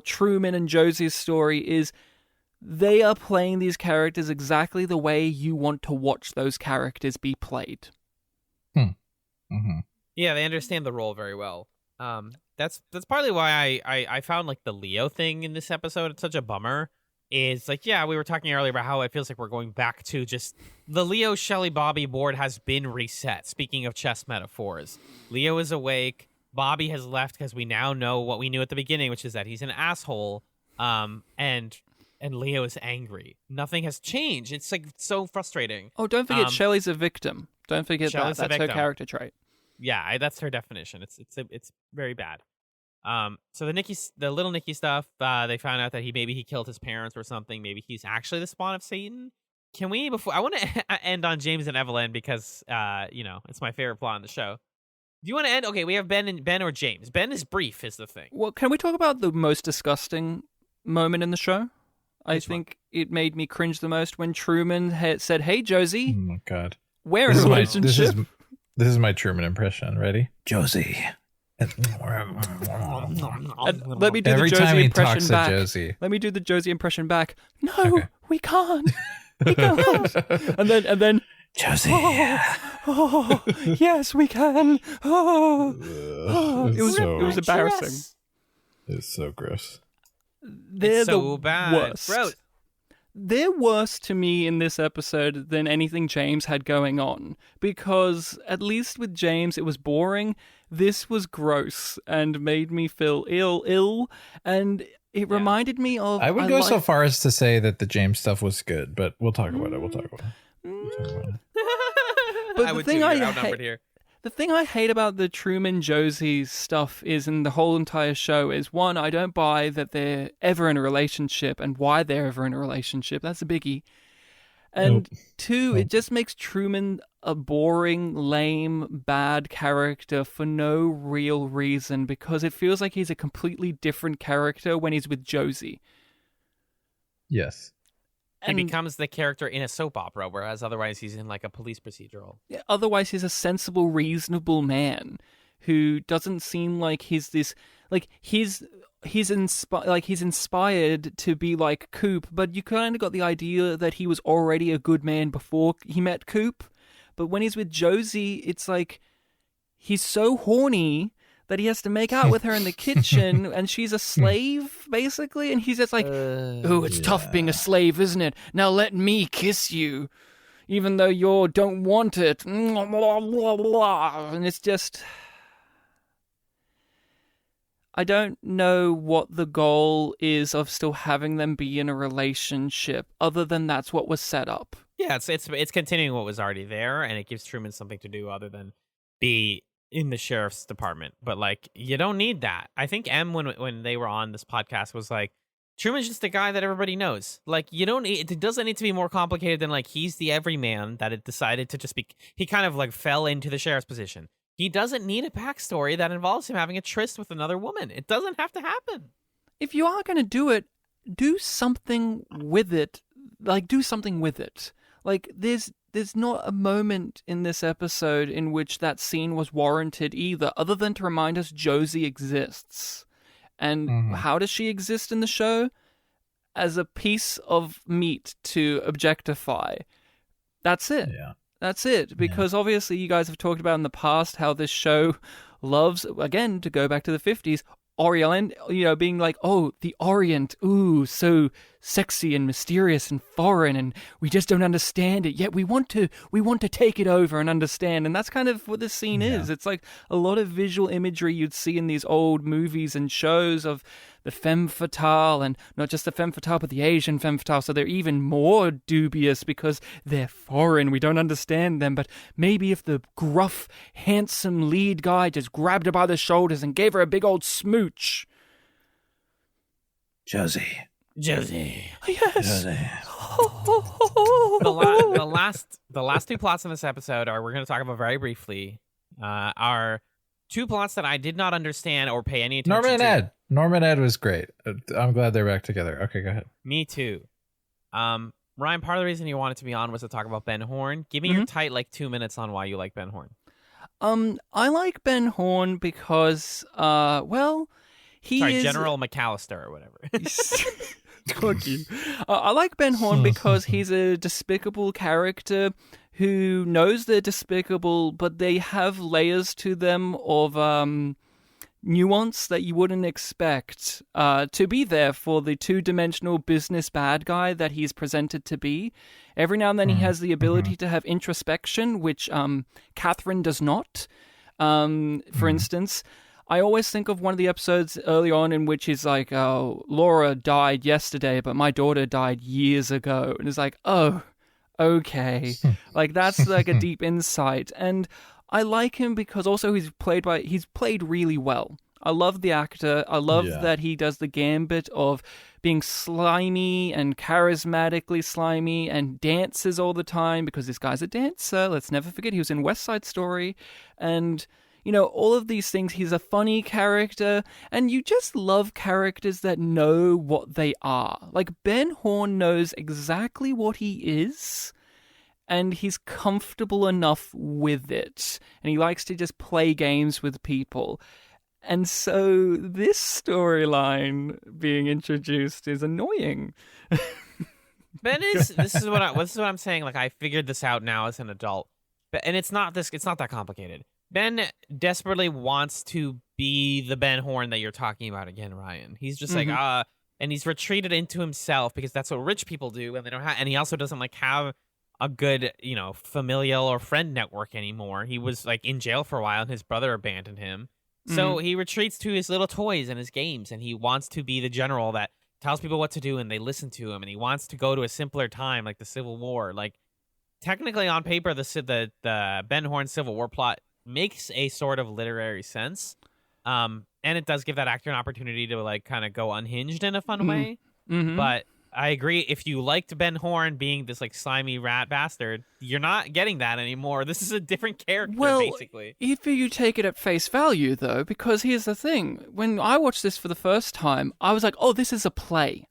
Truman and Josie's story is they are playing these characters exactly the way you want to watch those characters be played. Yeah, they understand the role very well. That's partly why I found like the Leo thing in this episode it's such a bummer. is like, yeah, we were talking earlier about how it feels like we're going back to just the Leo, Shelley, Bobby board has been reset. Speaking of chess metaphors, Leo is awake. Bobby has left because we now know what we knew at the beginning, which is that he's an asshole. And Leo is angry. Nothing has changed. It's like so frustrating. Oh, don't forget Shelley's a victim. Don't forget Shelley's that. That's her character trait. Yeah, that's her definition. It's very bad. So the little Nicky stuff, they found out that he killed his parents or something. Maybe he's actually the spawn of Satan. Can we, I want to end on James and Evelyn because, it's my favorite plot in the show. Do you want to end? Okay, we have Ben or James. Ben is brief is the thing. Well, can we talk about the most disgusting moment in the show? I think it made me cringe the most when Truman said, "Hey, Josie." Oh my God. We're in a relationship. This is my Truman impression. Ready? Josie. Let me do Every the time Josie he impression talks to back. Josie. Let me do the Josie impression back. No, Okay. we can't. We can't. and then Josie. oh, yes, we can. It was embarrassing. It's so gross. They're it's so the bad. worst. Gross. They're worse to me in this episode than anything James had going on. Because at least with James, it was boring. This was gross and made me feel ill. And it reminded me of... I would go so far as to say that the James stuff was good, but we'll talk about it. But I the would thing too. I You're outnumbered here. The thing I hate about the Truman Josie stuff is, in the whole entire show, is one, I don't buy that they're ever in a relationship and why they're ever in a relationship. That's a biggie. And two, it just makes Truman a boring, lame, bad character for no real reason, because it feels like he's a completely different character when he's with Josie. Yes. He becomes the character in a soap opera, whereas otherwise he's in like a police procedural. Otherwise, he's a sensible, reasonable man who doesn't seem like he's this, like he's inspired to be like Coop, but you kind of got the idea that he was already a good man before he met Coop. But when he's with Josie, it's like he's so horny that he has to make out with her in the kitchen, and she's a slave, basically, and he's just like, "Oh, it's tough being a slave, isn't it? Now let me kiss you, even though you don't want it." And it's just... I don't know what the goal is of still having them be in a relationship, other than that's what was set up. Yeah, it's continuing what was already there, and it gives Truman something to do other than be in the sheriff's department. But like, you don't need that. I think when they were on this podcast was like, Truman's just a guy that everybody knows. Like, it doesn't need to be more complicated than like he's the everyman that it decided to just be. He kind of like fell into the sheriff's position. He doesn't need a backstory that involves him having a tryst with another woman. It doesn't have to happen. If you are going to do it, do something with it. Like, do something with it. Like, there's not a moment in this episode in which that scene was warranted either, other than to remind us Josie exists. And how does she exist in the show? As a piece of meat to objectify. That's it. Yeah. That's it. Because obviously you guys have talked about in the past how this show loves, again, to go back to the 50s, Orient, being like, oh, the Orient, ooh, so sexy and mysterious and foreign, and we just don't understand it, yet we want to take it over and understand. And that's kind of what this scene is. It's like a lot of visual imagery you'd see in these old movies and shows of the femme fatale, and not just the femme fatale, but the Asian femme fatale, so they're even more dubious because they're foreign, we don't understand them. But maybe if the gruff, handsome lead guy just grabbed her by the shoulders and gave her a big old smooch. Josie. Yes. Josie. The last two plots in this episode we're going to talk about very briefly, are two plots that I did not understand or pay any attention to. Norman and Ed was great. I'm glad they're back together. Okay, go ahead. Me too. Ryan, part of the reason you wanted to be on was to talk about Ben Horn. Give me your tight 2 minutes on why you like Ben Horn. I like Ben Horn because, he is... General McAllister or whatever. Fuck you. I like Ben Horn because he's a despicable character who knows they're despicable, but they have layers to them of nuance that you wouldn't expect to be there for the two-dimensional business bad guy that he's presented to be. Every now and then he has the ability to have introspection, which Catherine does not. For instance, I always think of one of the episodes early on in which he's like, oh, Laura died yesterday, but my daughter died years ago. And it's like, oh, okay. Like, that's like a deep insight. And I like him because also he's played really well. I love the actor. I love that he does the gambit of being slimy and charismatically slimy and dances all the time because this guy's a dancer. Let's never forget he was in West Side Story. And, you know, all of these things. He's a funny character. And you just love characters that know what they are. Like, Ben Horne knows exactly what he is. And he's comfortable enough with it. And he likes to just play games with people. And so this storyline being introduced is annoying. Ben is. This is what I'm saying. Like, I figured this out now as an adult, and it's not that complicated. Ben desperately wants to be the Ben Horne that you're talking about again, Ryan. He's just like and he's retreated into himself because that's what rich people do, and they don't have. And he also doesn't like have a good, you know, familial or friend network anymore. He was like in jail for a while, and his brother abandoned him. So he retreats to his little toys and his games, and he wants to be the general that tells people what to do, and they listen to him, and he wants to go to a simpler time like the Civil War. Like, technically on paper, the Ben Horne Civil War plot makes a sort of literary sense, and it does give that actor an opportunity to like kind of go unhinged in a fun way. But I agree, if you liked Ben Horne being this like slimy rat bastard, you're not getting that anymore. This is a different character, basically. If you take it at face value, though, because here's the thing. When I watched this for the first time, I was like, oh, this is a play.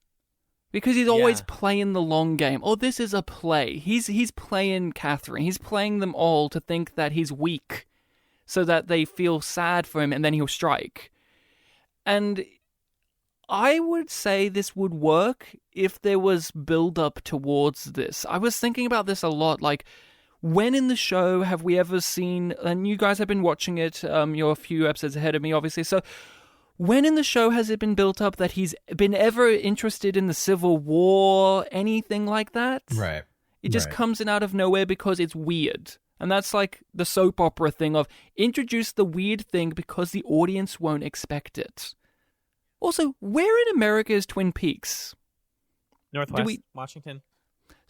Because he's always playing the long game. Oh, this is a play. He's playing Catherine. He's playing them all to think that he's weak so that they feel sad for him and then he'll strike. And I would say this would work if there was build-up towards this. I was thinking about this a lot. Like, when in the show have we ever seen, and you guys have been watching it, you're a few episodes ahead of me, obviously, so when in the show has it been built up that he's been ever interested in the Civil War, anything like that? Right. It just comes in out of nowhere because it's weird. And that's like the soap opera thing of introduce the weird thing because the audience won't expect it. Also, where in America is Twin Peaks? Northwest Washington.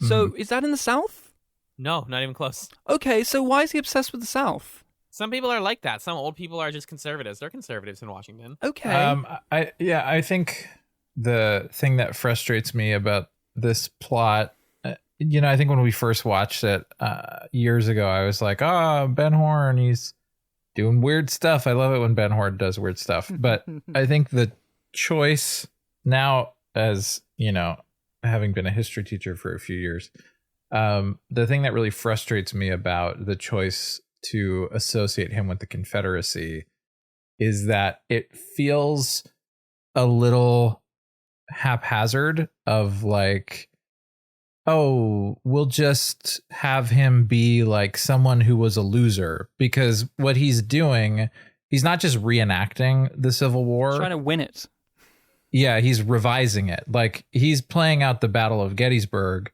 So, is that in the South? No, not even close. Okay, so why is he obsessed with the South? Some people are like that. Some old people are just conservatives. They're conservatives in Washington. Okay. I think the thing that frustrates me about this plot, you know, I think when we first watched it years ago, I was like, oh, Ben Horne, he's doing weird stuff. I love it when Ben Horne does weird stuff. But I think the choice now, as you know, having been a history teacher for a few years, the thing that really frustrates me about the choice to associate him with the Confederacy is that it feels a little haphazard of like, oh, we'll just have him be like someone who was a loser, because what he's doing, he's not just reenacting the Civil War. He's trying to win it. Yeah, he's revising it. Like, he's playing out the Battle of Gettysburg.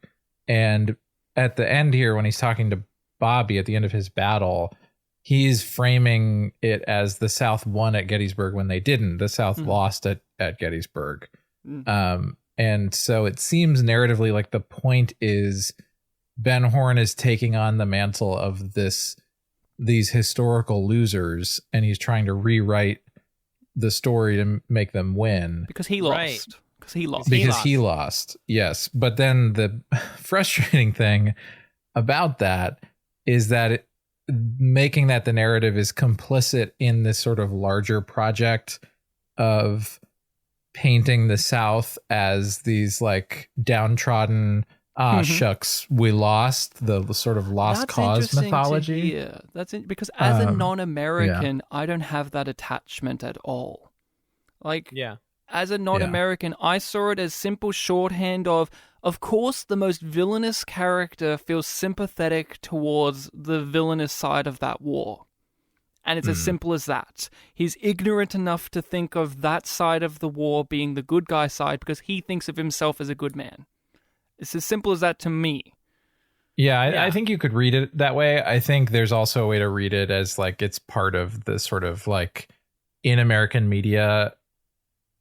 And at the end here, when he's talking to Bobby at the end of his battle, he's framing it as the South won at Gettysburg when they didn't. The South lost at Gettysburg. And so it seems narratively like the point is Ben Horne is taking on the mantle of these historical losers, and he's trying to rewrite the story to make them win. Because he lost. Right. Because he lost. Yes. But then the frustrating thing about that is that making that the narrative is complicit in this sort of larger project of painting the South as these like downtrodden, shucks, we lost, the sort of lost cause mythology. Yeah, because as a non-American, I don't have that attachment at all. Like, as a non-American, I saw it as simple shorthand of course, the most villainous character feels sympathetic towards the villainous side of that war. And it's as simple as that. He's ignorant enough to think of that side of the war being the good guy side because he thinks of himself as a good man. It's as simple as that to me. Yeah, I think you could read it that way. I think there's also a way to read it as like it's part of the sort of like in American media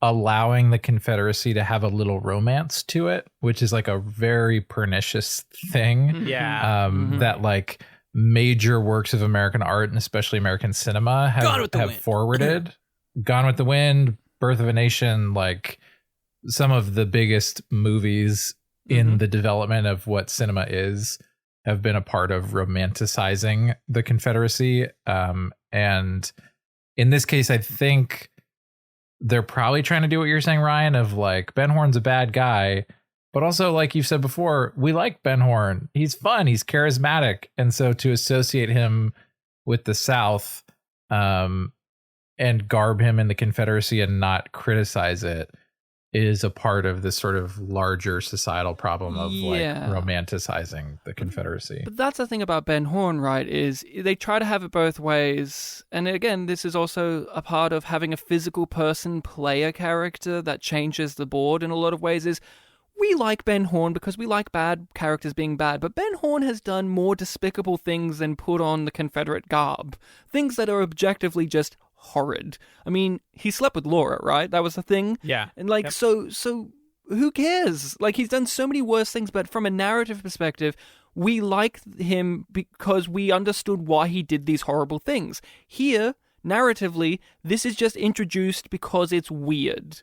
allowing the Confederacy to have a little romance to it, which is like a very pernicious thing. Yeah. That like major works of American art and especially American cinema have forwarded. Gone with the Wind, Birth of a Nation, like some of the biggest movies in the development of what cinema is have been a part of romanticizing the Confederacy. And in this case, I think they're probably trying to do what you're saying, Ryan, of like Ben Horn's a bad guy, but also like you've said before, we like Ben Horn. He's fun. He's charismatic. And so to associate him with the South and garb him in the Confederacy and not criticize it is a part of this sort of larger societal problem of like romanticizing the Confederacy. But that's the thing about Ben Horn, right, is they try to have it both ways. And again, this is also a part of having a physical person play a character that changes the board in a lot of ways is we like Ben Horn because we like bad characters being bad, but Ben Horn has done more despicable things than put on the Confederate garb. Things that are objectively just horrid. I mean, he slept with Laura, right? That was the thing. Yeah. And like, so who cares? Like, he's done so many worse things, but from a narrative perspective, we like him because we understood why he did these horrible things. Here, narratively, this is just introduced because it's weird.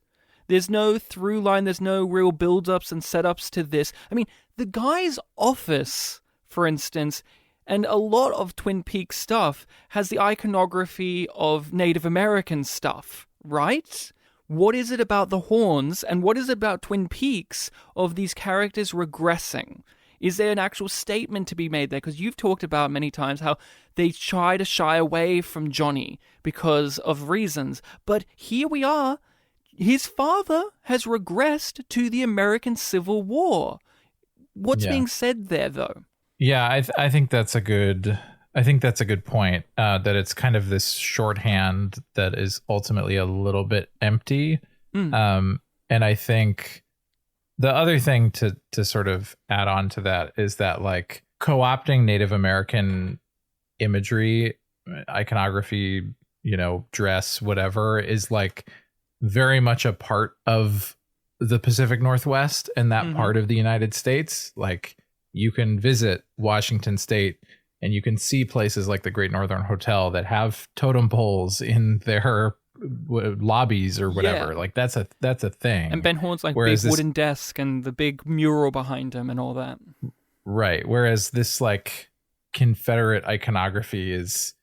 There's no through line, there's no real build-ups and setups to this. I mean, the guy's office, for instance, and a lot of Twin Peaks stuff has the iconography of Native American stuff, right? What is it about the Horns and what is it about Twin Peaks of these characters regressing? Is there an actual statement to be made there? Because you've talked about many times how they try to shy away from Johnny because of reasons. But here we are. His father has regressed to the American Civil War. What's being said there, though? Yeah, I think that's a good. I think that's a good point. That it's kind of this shorthand that is ultimately a little bit empty. And I think the other thing to sort of add on to that is that like co-opting Native American imagery, iconography, dress, whatever, is like very much a part of the Pacific Northwest and that part of the United States. Like, you can visit Washington State and you can see places like the Great Northern Hotel that have totem poles in their lobbies or whatever. Like that's a thing. And Ben Horn's like big wooden desk and the big mural behind him and all that. Right. Whereas this like Confederate iconography is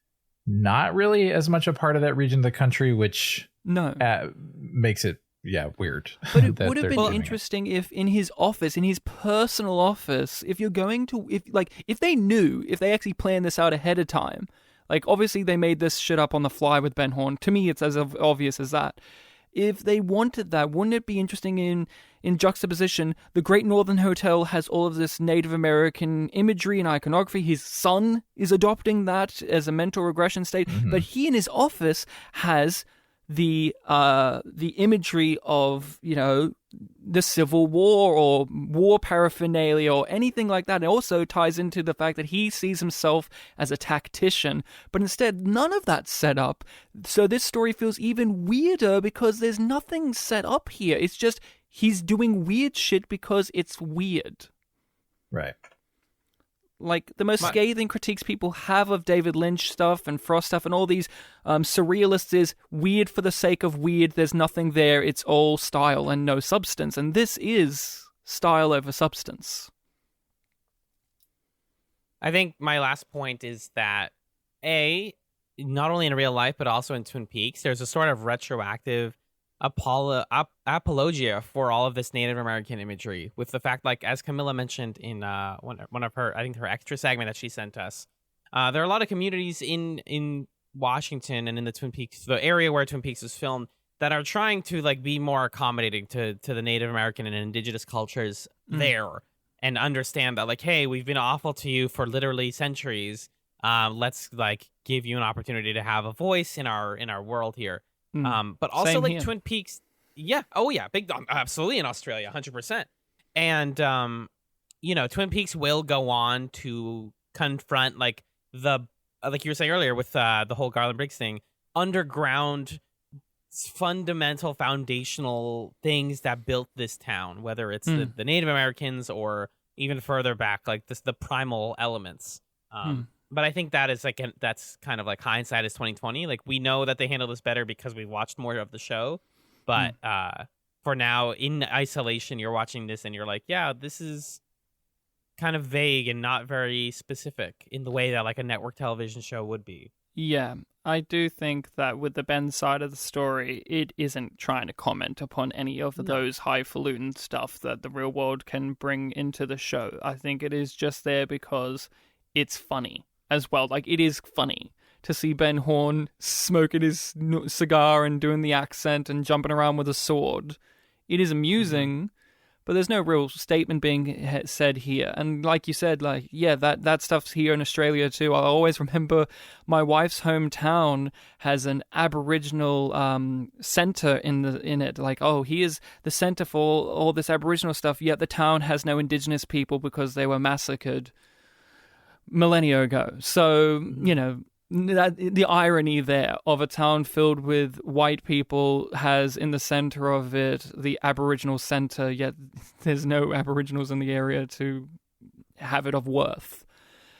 not really as much a part of that region of the country, which makes it weird. But it would have been interesting if in his office, in his personal office, if they actually planned this out ahead of time, like obviously they made this shit up on the fly with Ben Horn. To me, it's as obvious as that. If they wanted that, wouldn't it be interesting in juxtaposition? The Great Northern Hotel has all of this Native American imagery and iconography. His son is adopting that as a mental regression state, but he in his office has the imagery of the Civil War or war paraphernalia or anything like that. It also ties into the fact that he sees himself as a tactician, but instead none of that's set up. So this story feels even weirder because there's nothing set up here. It's just he's doing weird shit because it's weird. Right. Like, the most scathing critiques people have of David Lynch stuff and Frost stuff and all these surrealists is weird for the sake of weird. There's nothing there. It's all style and no substance. And this is style over substance. I think my last point is that, not only in real life, but also in Twin Peaks, there's a sort of retroactive apologia for all of this Native American imagery, with the fact, like as Camilla mentioned in one of her, I think her extra segment that she sent us, there are a lot of communities in Washington and in the Twin Peaks, the area where Twin Peaks is filmed, that are trying to like be more accommodating to the Native American and indigenous cultures there, and understand that like, hey, we've been awful to you for literally centuries. Let's like give you an opportunity to have a voice in our world here. But also Same like here. Twin Peaks. Yeah. Oh yeah. Big. Absolutely in Australia. 100%. And Twin Peaks will go on to confront like like you were saying earlier with the whole Garland Briggs thing, underground fundamental foundational things that built this town, whether it's the Native Americans or even further back, like the primal elements. But I think that is that's kind of like hindsight is 2020. Like we know that they handle this better because we watched more of the show. But for now, in isolation, you're watching this and you're like, yeah, this is kind of vague and not very specific in the way that like a network television show would be. Yeah, I do think that with the Ben side of the story, it isn't trying to comment upon any of those highfalutin stuff that the real world can bring into the show. I think it is just there because it's funny as well. Like, it is funny to see Ben Horn smoking his cigar and doing the accent and jumping around with a sword. It is amusing, but there's no real statement being said here. And like you said, like, yeah, that stuff's here in Australia too. I always remember my wife's hometown has an Aboriginal centre in it. Like, oh, here's the centre for all this Aboriginal stuff, yet the town has no Indigenous people because they were massacred millennia ago. So, the irony there of a town filled with white people has in the center of it the Aboriginal center, yet there's no Aboriginals in the area to have it of worth.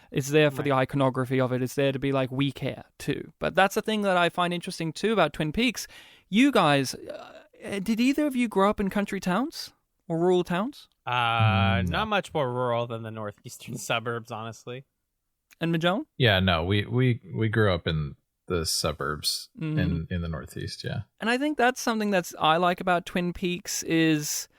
It's there for the iconography of it. It's there to be like, we care too. But that's the thing that I find interesting too about Twin Peaks. You guys, did either of you grow up in country towns or rural towns? Not much more rural than the northeastern suburbs, honestly. And Magellan? Yeah, no, we grew up in the suburbs in the Northeast, yeah. And I think that's something I like about Twin Peaks is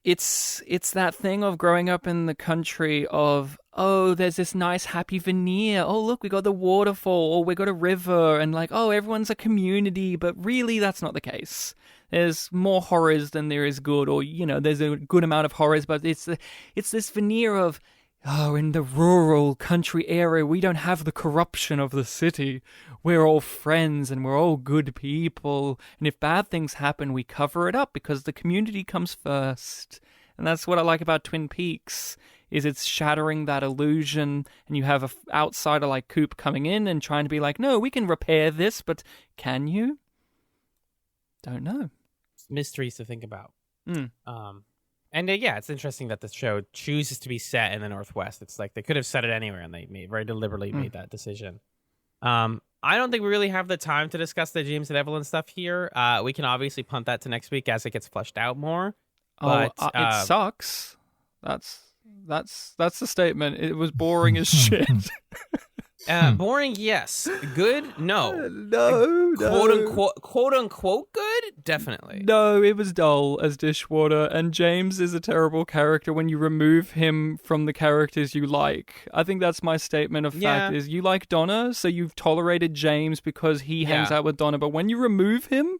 it's that thing of growing up in the country of, oh, there's this nice happy veneer. Oh, look, we got the waterfall, or we got a river, and like, oh, everyone's a community, but really that's not the case. There's more horrors than there is good, or, there's a good amount of horrors, but it's this veneer of, oh, in the rural country area, we don't have the corruption of the city. We're all friends and we're all good people. And if bad things happen, we cover it up because the community comes first. And that's what I like about Twin Peaks, is it's shattering that illusion. And you have an outsider like Coop coming in and trying to be like, no, we can repair this, but can you? Don't know. Mysteries to think about. And yeah, it's interesting that the show chooses to be set in the Northwest. It's like they could have set it anywhere, and they very deliberately made that decision. I don't think we really have the time to discuss the James and Evelyn stuff here. We can obviously punt that to next week as it gets fleshed out more. But, it sucks. That's the statement. It was boring as shit. Boring, yes. Good, no. No. Quote unquote good, definitely. No, it was dull as dishwater, and James is a terrible character when you remove him from the characters you like. I think that's my statement of fact, is you like Donna, so you've tolerated James because he hangs out with Donna, but when you remove him,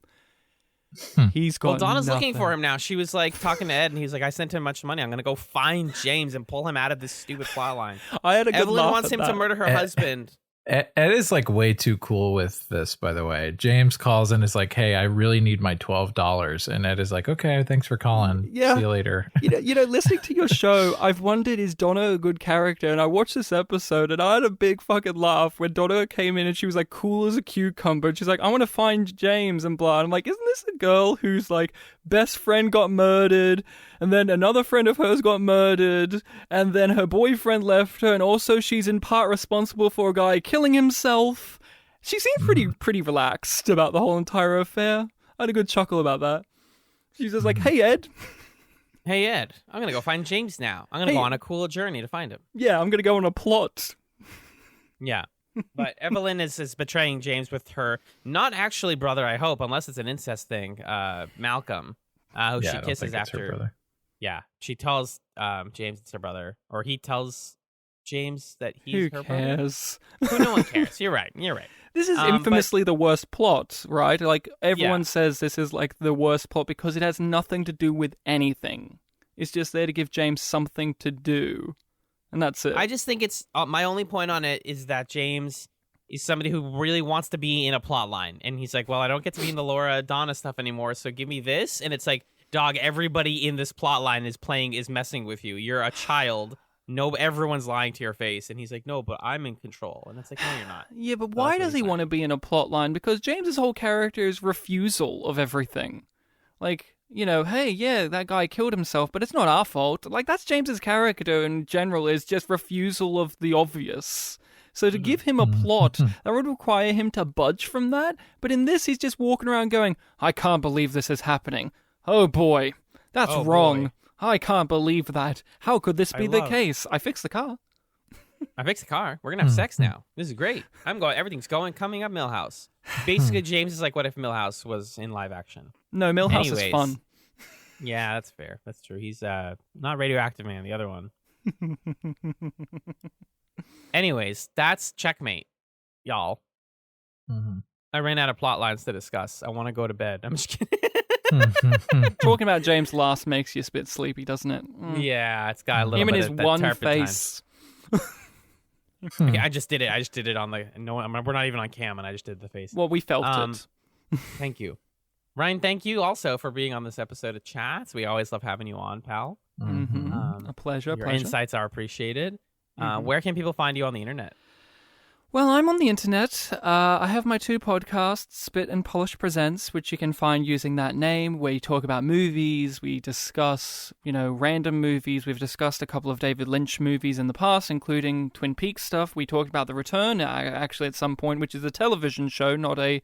he's got Donna's nothing. looking for him now. She was like talking to Ed, and he's like, I sent him much money. I'm going to go find James and pull him out of this stupid plot line. I had a good Evelyn laugh wants at him that. to murder her husband. Ed is like way too cool with this, by the way. James calls and is like, hey, I really need my $12. And Ed is like, okay, thanks for calling. Yeah. See you later. Listening to your show, I've wondered, is Donna a good character? And I watched this episode and I had a big fucking laugh when Donna came in and she was like cool as a cucumber. And she's like, I want to find James and blah. And I'm like, isn't this a girl whose like best friend got murdered? And then another friend of hers got murdered. And then her boyfriend left her. And also she's in part responsible for a guy killing himself. She seemed pretty relaxed about the whole entire affair. I had a good chuckle about that. She's just like, hey, Ed. Hey, Ed, I'm going to go find James now. I'm going to go on a cool journey to find him. Yeah, I'm going to go on a plot. Yeah. But Evelyn is betraying James with her not actually brother, I hope, unless it's an incest thing, Malcolm, who she kisses after. Yeah, she tells James it's her brother, or he tells James that he's her cares? brother. Who? No one cares. You're right. This is infamously the worst plot, right? Like, everyone says this is like the worst plot because it has nothing to do with anything. It's just there to give James something to do. And that's it. I just think it's my only point on it is that James is somebody who really wants to be in a plot line, and he's like, well, I don't get to be in the Laura Donna stuff anymore, so give me this. And it's like, dog, everybody in this plot line is messing with you. You're a child. No, everyone's lying to your face. And he's like, no, but I'm in control. And it's like, no, you're not. Yeah, but why does he want to be in a plot line? Because James's whole character is refusal of everything. Like, you know, hey, yeah, that guy killed himself, but it's not our fault. Like, that's James's character in general, is just refusal of the obvious. So to give him a plot, that would require him to budge from that. But in this, he's just walking around going, I can't believe this is happening. Oh boy, that's wrong. Boy. I can't believe that. How could this be the case? I fixed the car. I fixed the car. We're gonna have sex now. This is great. Everything's coming up Millhouse. Basically, James is like, what if Millhouse was in live action? No, Millhouse is fun. Yeah, that's fair. That's true. He's not Radioactive Man, the other one. Anyways, that's Checkmate, y'all. I ran out of plot lines to discuss. I want to go to bed. I'm just kidding. Talking about James last makes you a bit sleepy, doesn't it? Yeah, it's got a little him bit and his of that one face. Okay, I just did it. I just did it on the. No, we're not even on cam, and I just did the face. Well, we felt it. Thank you, Ryan. Thank you also for being on this episode of Chats. We always love having you on, pal. A pleasure. Your insights are appreciated. Where can people find you on the internet? Well, I'm on the internet. I have my 2 podcasts, Spit and Polish Presents, which you can find using that name, where you talk about movies, we discuss, random movies. We've discussed a couple of David Lynch movies in the past, including Twin Peaks stuff. We talked about The Return, actually, at some point, which is a television show, not a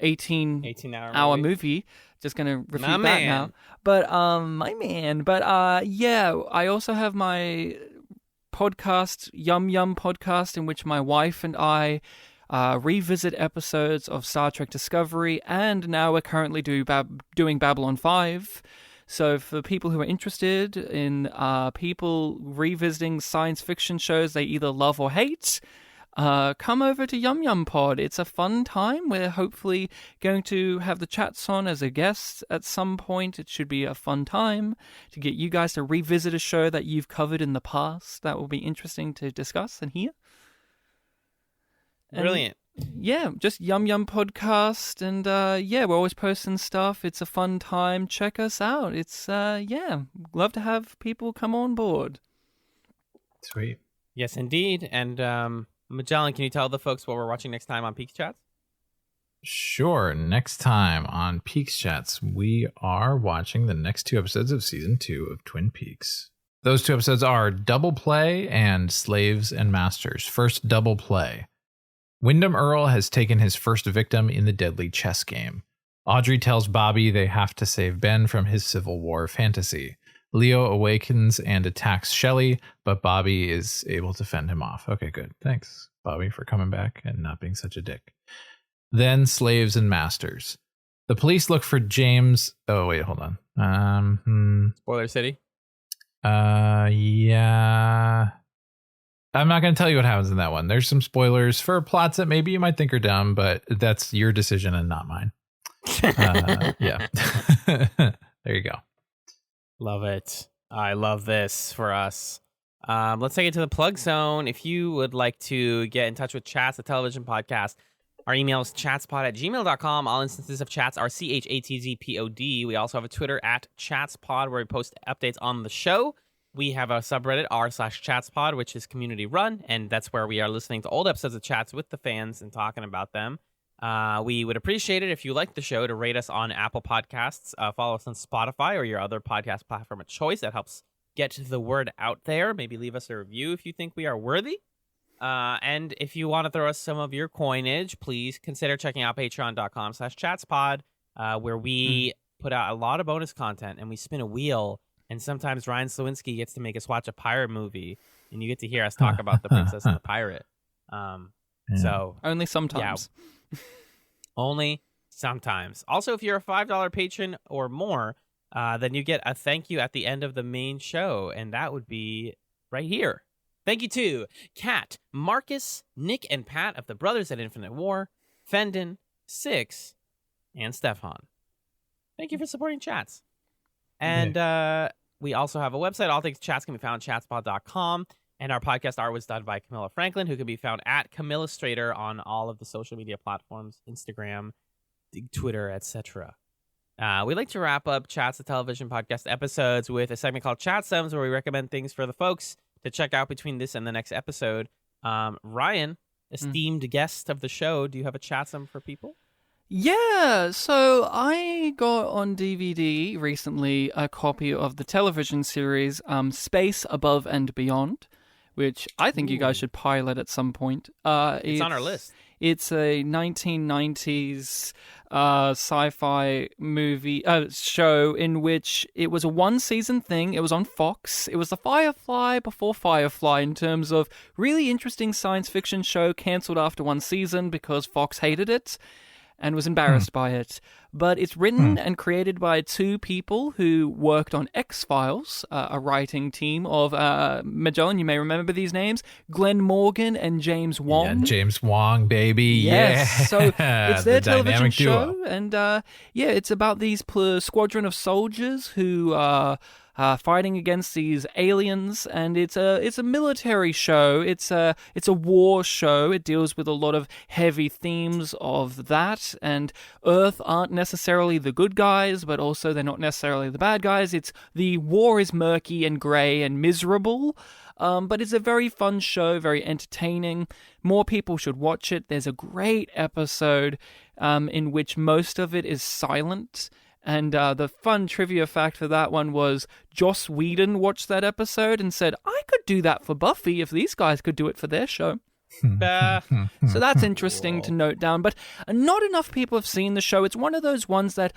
18-hour movie. Just going to repeat that now. But, my man. But, yeah, I also have my podcast, Yum Yum Podcast, in which my wife and I revisit episodes of Star Trek Discovery, and now we're currently doing Babylon 5. So for people who are interested in people revisiting science fiction shows they either love or hate, come over to Yum Yum Pod. It's a fun time. We're hopefully going to have the Chats on as a guest at some point. It should be a fun time to get you guys to revisit a show that you've covered in the past. That will be interesting to discuss and hear. Brilliant. Yeah, just Yum Yum Podcast. And we're always posting stuff. It's a fun time. Check us out. It's, love to have people come on board. Sweet. Yes, indeed. And, Magellan, can you tell the folks what we're watching next time on Peaks Chats? Sure. Next time on Peaks Chats, we are watching the next 2 episodes of Season 2 of Twin Peaks. Those 2 episodes are Double Play and Slaves and Masters. First, Double Play. Wyndham Earle has taken his first victim in the deadly chess game. Audrey tells Bobby they have to save Ben from his Civil War fantasy. Leo awakens and attacks Shelley, but Bobby is able to fend him off. Okay, good. Thanks, Bobby, for coming back and not being such a dick. Then Slaves and Masters. The police look for James. Oh, wait, hold on. Spoiler City? Yeah. I'm not going to tell you what happens in that one. There's some spoilers for plots that maybe you might think are dumb, but that's your decision and not mine. Yeah. There you go. Love it. I love this for us. Let's take it to the plug zone. If you would like to get in touch with Chats, the television podcast, our email is chatspod@gmail.com. All instances of Chats are CHATZPOD. We also have a Twitter @ChatsPod where we post updates on the show. We have a subreddit r/chatspod, which is community run, and that's where we are listening to old episodes of Chats with the fans and talking about them. We would appreciate it if you like the show to rate us on Apple Podcasts, follow us on Spotify or your other podcast platform of choice. That helps get the word out there. Maybe leave us a review if you think we are worthy. And if you want to throw us some of your coinage, please consider checking out patreon.com/chatspod, where we put out a lot of bonus content and we spin a wheel. And sometimes Ryan Slawinski gets to make us watch a pirate movie, and you get to hear us talk about the Princess and the Pirate. So only sometimes. Yeah, only sometimes. Also, if you're a $5 patron or more, then you get a thank you at the end of the main show, and that would be right here. Thank you to Kat, Marcus, Nick, and Pat of the Brothers at Infinite War, Fendon, Six, and Stefan. Thank you for supporting Chats. And we also have a website. All things Chats can be found at chatspod.com. And our podcast art was done by Camilla Franklin, who can be found at Camillastrator on all of the social media platforms, Instagram, Twitter, etc. We like to wrap up Chats the Television podcast episodes with a segment called Chatsums, where we recommend things for the folks to check out between this and the next episode. Ryan, esteemed guest of the show, do you have a chatsum for people? Yeah, so I got on DVD recently a copy of the television series Space Above and Beyond, which I think you guys should pilot at some point. It's on our list. It's a 1990s sci-fi movie show in which it was a one-season thing. It was on Fox. It was the Firefly before Firefly in terms of really interesting science fiction show cancelled after one season because Fox hated it and was embarrassed by it. But it's written and created by two people who worked on X-Files, a writing team of, Magellan, you may remember these names, Glenn Morgan and James Wong. Yeah, James Wong, baby. Yes, Yeah. so it's their The television dynamic show, duo. and it's about these squadron of soldiers who fighting against these aliens, and it's a military show. It's a war show. It deals with a lot of heavy themes of that, and Earth aren't necessarily the good guys, but also they're not necessarily the bad guys. It's the war is murky and grey and miserable. But it's a very fun show, very entertaining. More people should watch it. There's a great episode in which most of it is silent. And the fun trivia fact for that one was Joss Whedon watched that episode and said, I could do that for Buffy if these guys could do it for their show. So that's interesting to note down. But not enough people have seen the show. It's one of those ones that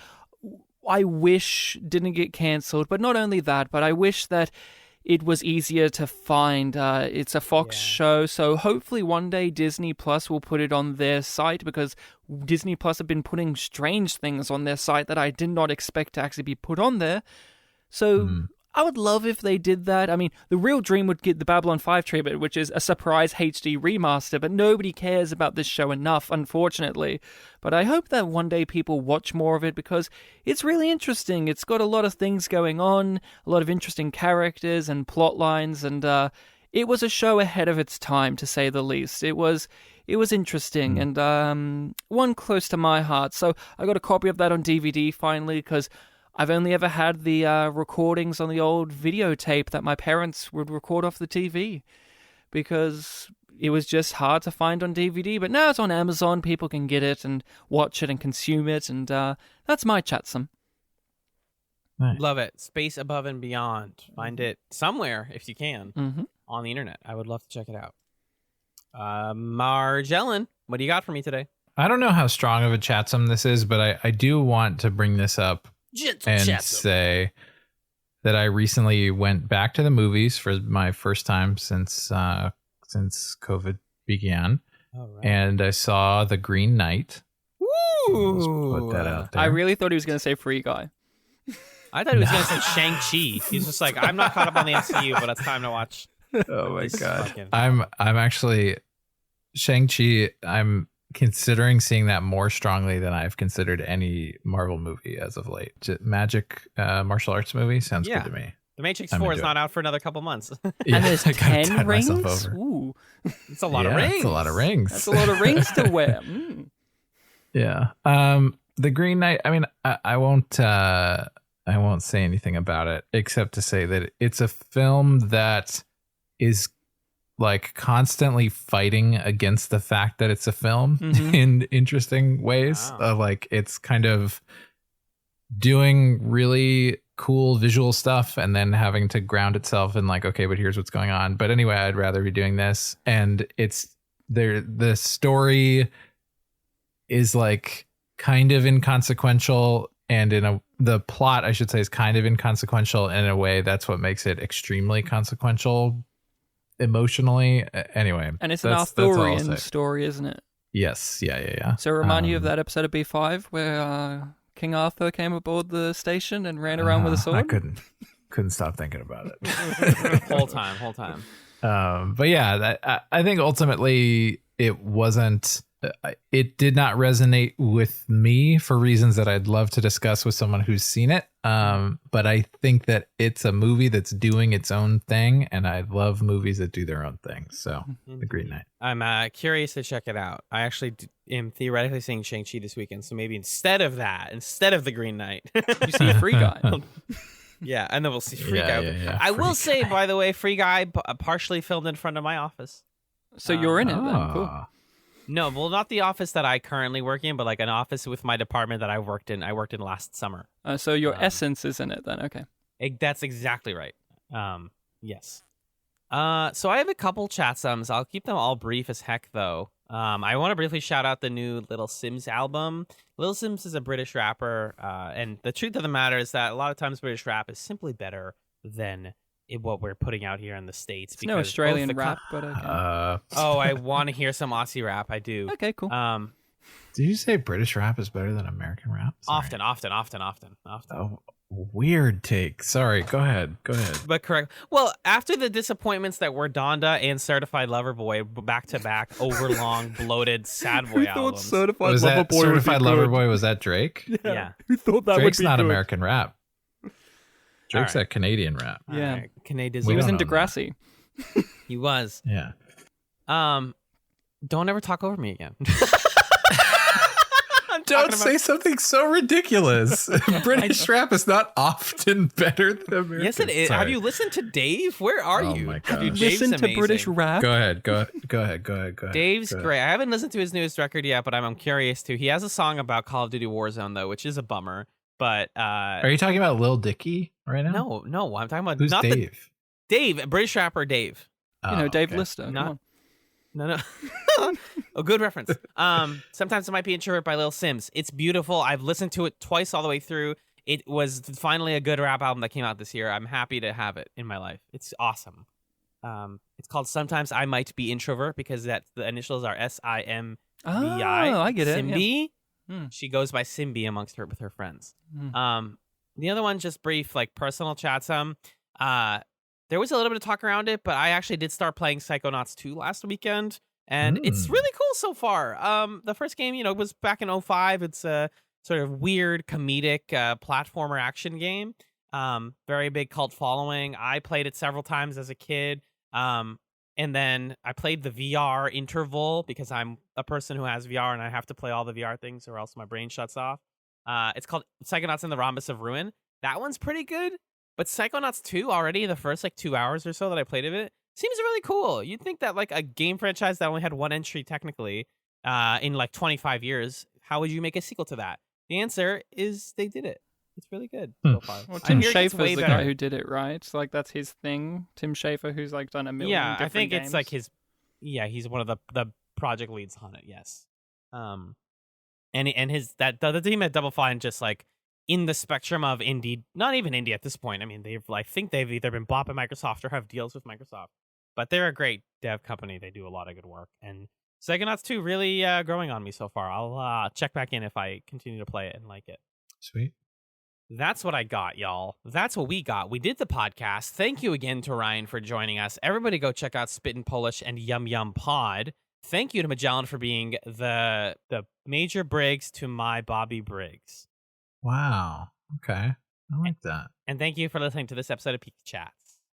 I wish didn't get cancelled. But not only that, but I wish that it was easier to find. It's a Fox show, so hopefully one day Disney Plus will put it on their site, because Disney Plus have been putting strange things on their site that I did not expect to actually be put on there. So I would love if they did that. I mean, the real dream would get the Babylon 5 treatment, which is a surprise HD remaster, but nobody cares about this show enough, unfortunately. But I hope that one day people watch more of it, because it's really interesting. It's got a lot of things going on, a lot of interesting characters and plot lines, and it was a show ahead of its time, to say the least. It was interesting, and one close to my heart. So I got a copy of that on DVD finally, because I've only ever had the recordings on the old videotape that my parents would record off the TV, because it was just hard to find on DVD. But now it's on Amazon. People can get it and watch it and consume it, and that's my chatsum. Nice. Love it. Space Above and Beyond. Find it somewhere if you can on the internet. I would love to check it out. Margellin, what do you got for me today? I don't know how strong of a chatsum this is, but I do want to bring this up and say that I recently went back to the movies for my first time since COVID began, and I saw The Green Knight. Just put that out there. I really thought he was going to say Free Guy. I thought he was going to say Shang-Chi. He's just like, I'm not caught up on the MCU, but it's time to watch. Oh my god! fucking- I'm actually Shang-Chi. I'm considering seeing that more strongly than I've considered any Marvel movie as of late. Magic martial arts movie sounds Yeah. good to me. The Matrix I'm 4 is into not out for another couple months. Yeah, And there's I gotta 10 tide rings? myself over. Ooh, It's a lot of Yeah, rings. it's a lot of rings. that's a lot of rings to wear. Yeah. The Green Knight. I mean, I won't say anything about it except to say that it's a film that is like constantly fighting against the fact that it's a film in interesting ways. Wow. Like it's kind of doing really cool visual stuff and then having to ground itself in like, okay, but here's what's going on. But anyway, I'd rather be doing this. And it's there. The story is like kind of inconsequential, and the plot, I should say, is kind of inconsequential in a way. That's what makes it extremely consequential emotionally. Anyway, And it's an that's all I'll Arthurian say. story, isn't it? Yes. Yeah. So remind you of that episode of B5 where King Arthur came aboard the station and ran around with a sword? I couldn't stop thinking about it. whole time. But yeah, I think ultimately it wasn't It did not resonate with me for reasons that I'd love to discuss with someone who's seen it. But I think that it's a movie that's doing its own thing, and I love movies that do their own thing. So, The Green Knight. I'm curious to check it out. I actually am theoretically seeing Shang-Chi this weekend, so maybe instead of The Green Knight, You see Free Guy. yeah, and then we'll see Free Guy. Yeah, I will Free say, Guy. by the way, Free Guy partially filmed in front of my office. So you're in it then. Cool. No, well, not the office that I currently work in, but like an office with my department that I worked in last summer. So your essence is in it then. Okay. That's exactly right. Yes. So I have a couple chat sums. I'll keep them all brief as heck, though. I want to briefly shout out the new Little Sims album. Little Sims is a British rapper, and the truth of the matter is that a lot of times British rap is simply better than what we're putting out here in the States. It's no Australian rap, but okay. Oh, I want to hear some Aussie rap. I do. Okay, cool. Did you say British rap is better than American rap? Sorry. Often. Oh, weird take. Sorry. Go ahead. But correct. Well, after the disappointments that were Donda and Certified Lover Boy back to back, overlong, bloated, sad boy albums. Certified Was Lover that Boy would be Certified Lover good? Boy? Was that Drake? Yeah. Who thought that Drake's would be not good? American rap. Drake's All right. that Canadian rap. Yeah. Right. Canadian. He was in don't know that. Degrassi. He was. Yeah. Don't ever talk over me again. Don't say something so ridiculous. British rap is not often better than American. Yes, it is. Sorry. Have you listened to Dave? Where are Oh you? my Have you gosh. Dave's Listen to amazing. British rap. Go ahead. Go ahead. Dave's Go ahead. great. I haven't listened to his newest record yet, but I'm curious to. He has a song about Call of Duty Warzone though, which is a bummer. But Are you talking about Lil Dicky right now? no, I'm talking about Who's not Dave? Dave, British rapper Dave. Dave okay. Lister. Come Not- on. No. A good reference. Sometimes it might be Introvert by Lil Sims. It's beautiful. I've listened to it twice all the way through. It was finally a good rap album that came out this year. I'm happy to have it in my life. It's awesome. It's called Sometimes I Might Be Introvert because the initials are SIMBI. Oh, I get it. Simbi. Hmm. She goes by Simbi with her friends. Hmm. The other one, just brief, like personal chat some. There was a little bit of talk around it, but I actually did start playing Psychonauts 2 last weekend, and it's really cool so far. The first game, was back in 2005. It's a sort of weird comedic platformer action game. Very big cult following. I played it several times as a kid. And then I played the VR interval because I'm a person who has VR and I have to play all the VR things or else my brain shuts off. It's called Psychonauts and the Rhombus of Ruin. That one's pretty good. But Psychonauts 2 already, the first 2 hours or so that I played of it, seems really cool. You'd think that a game franchise that only had one entry technically in 25 years, how would you make a sequel to that? The answer is they did it. It's really good so far. Well, I Tim hear it gets way Schafer's the better. guy who did it, right? It's that's his thing. Tim Schafer, who's done a million Yeah, I different think games. it's his. Yeah, he's one of the project leads on it. Yes. And his the team at Double Fine just in the spectrum of indie, not even indie at this point. I mean, I think they've either been bought by Microsoft or have deals with Microsoft. But they're a great dev company. They do a lot of good work. And Psychonauts 2 really growing on me so far. I'll check back in if I continue to play it and like it. Sweet. That's what I got, y'all. That's what we got. We did the podcast. Thank you again to Ryan for joining us. Everybody go check out Spittin' Polish and Yum Yum Pod. Thank you to Magellan for being the Major Briggs to my Bobby Briggs. Wow. Okay. I like that. And thank you for listening to this episode of Peak Chat.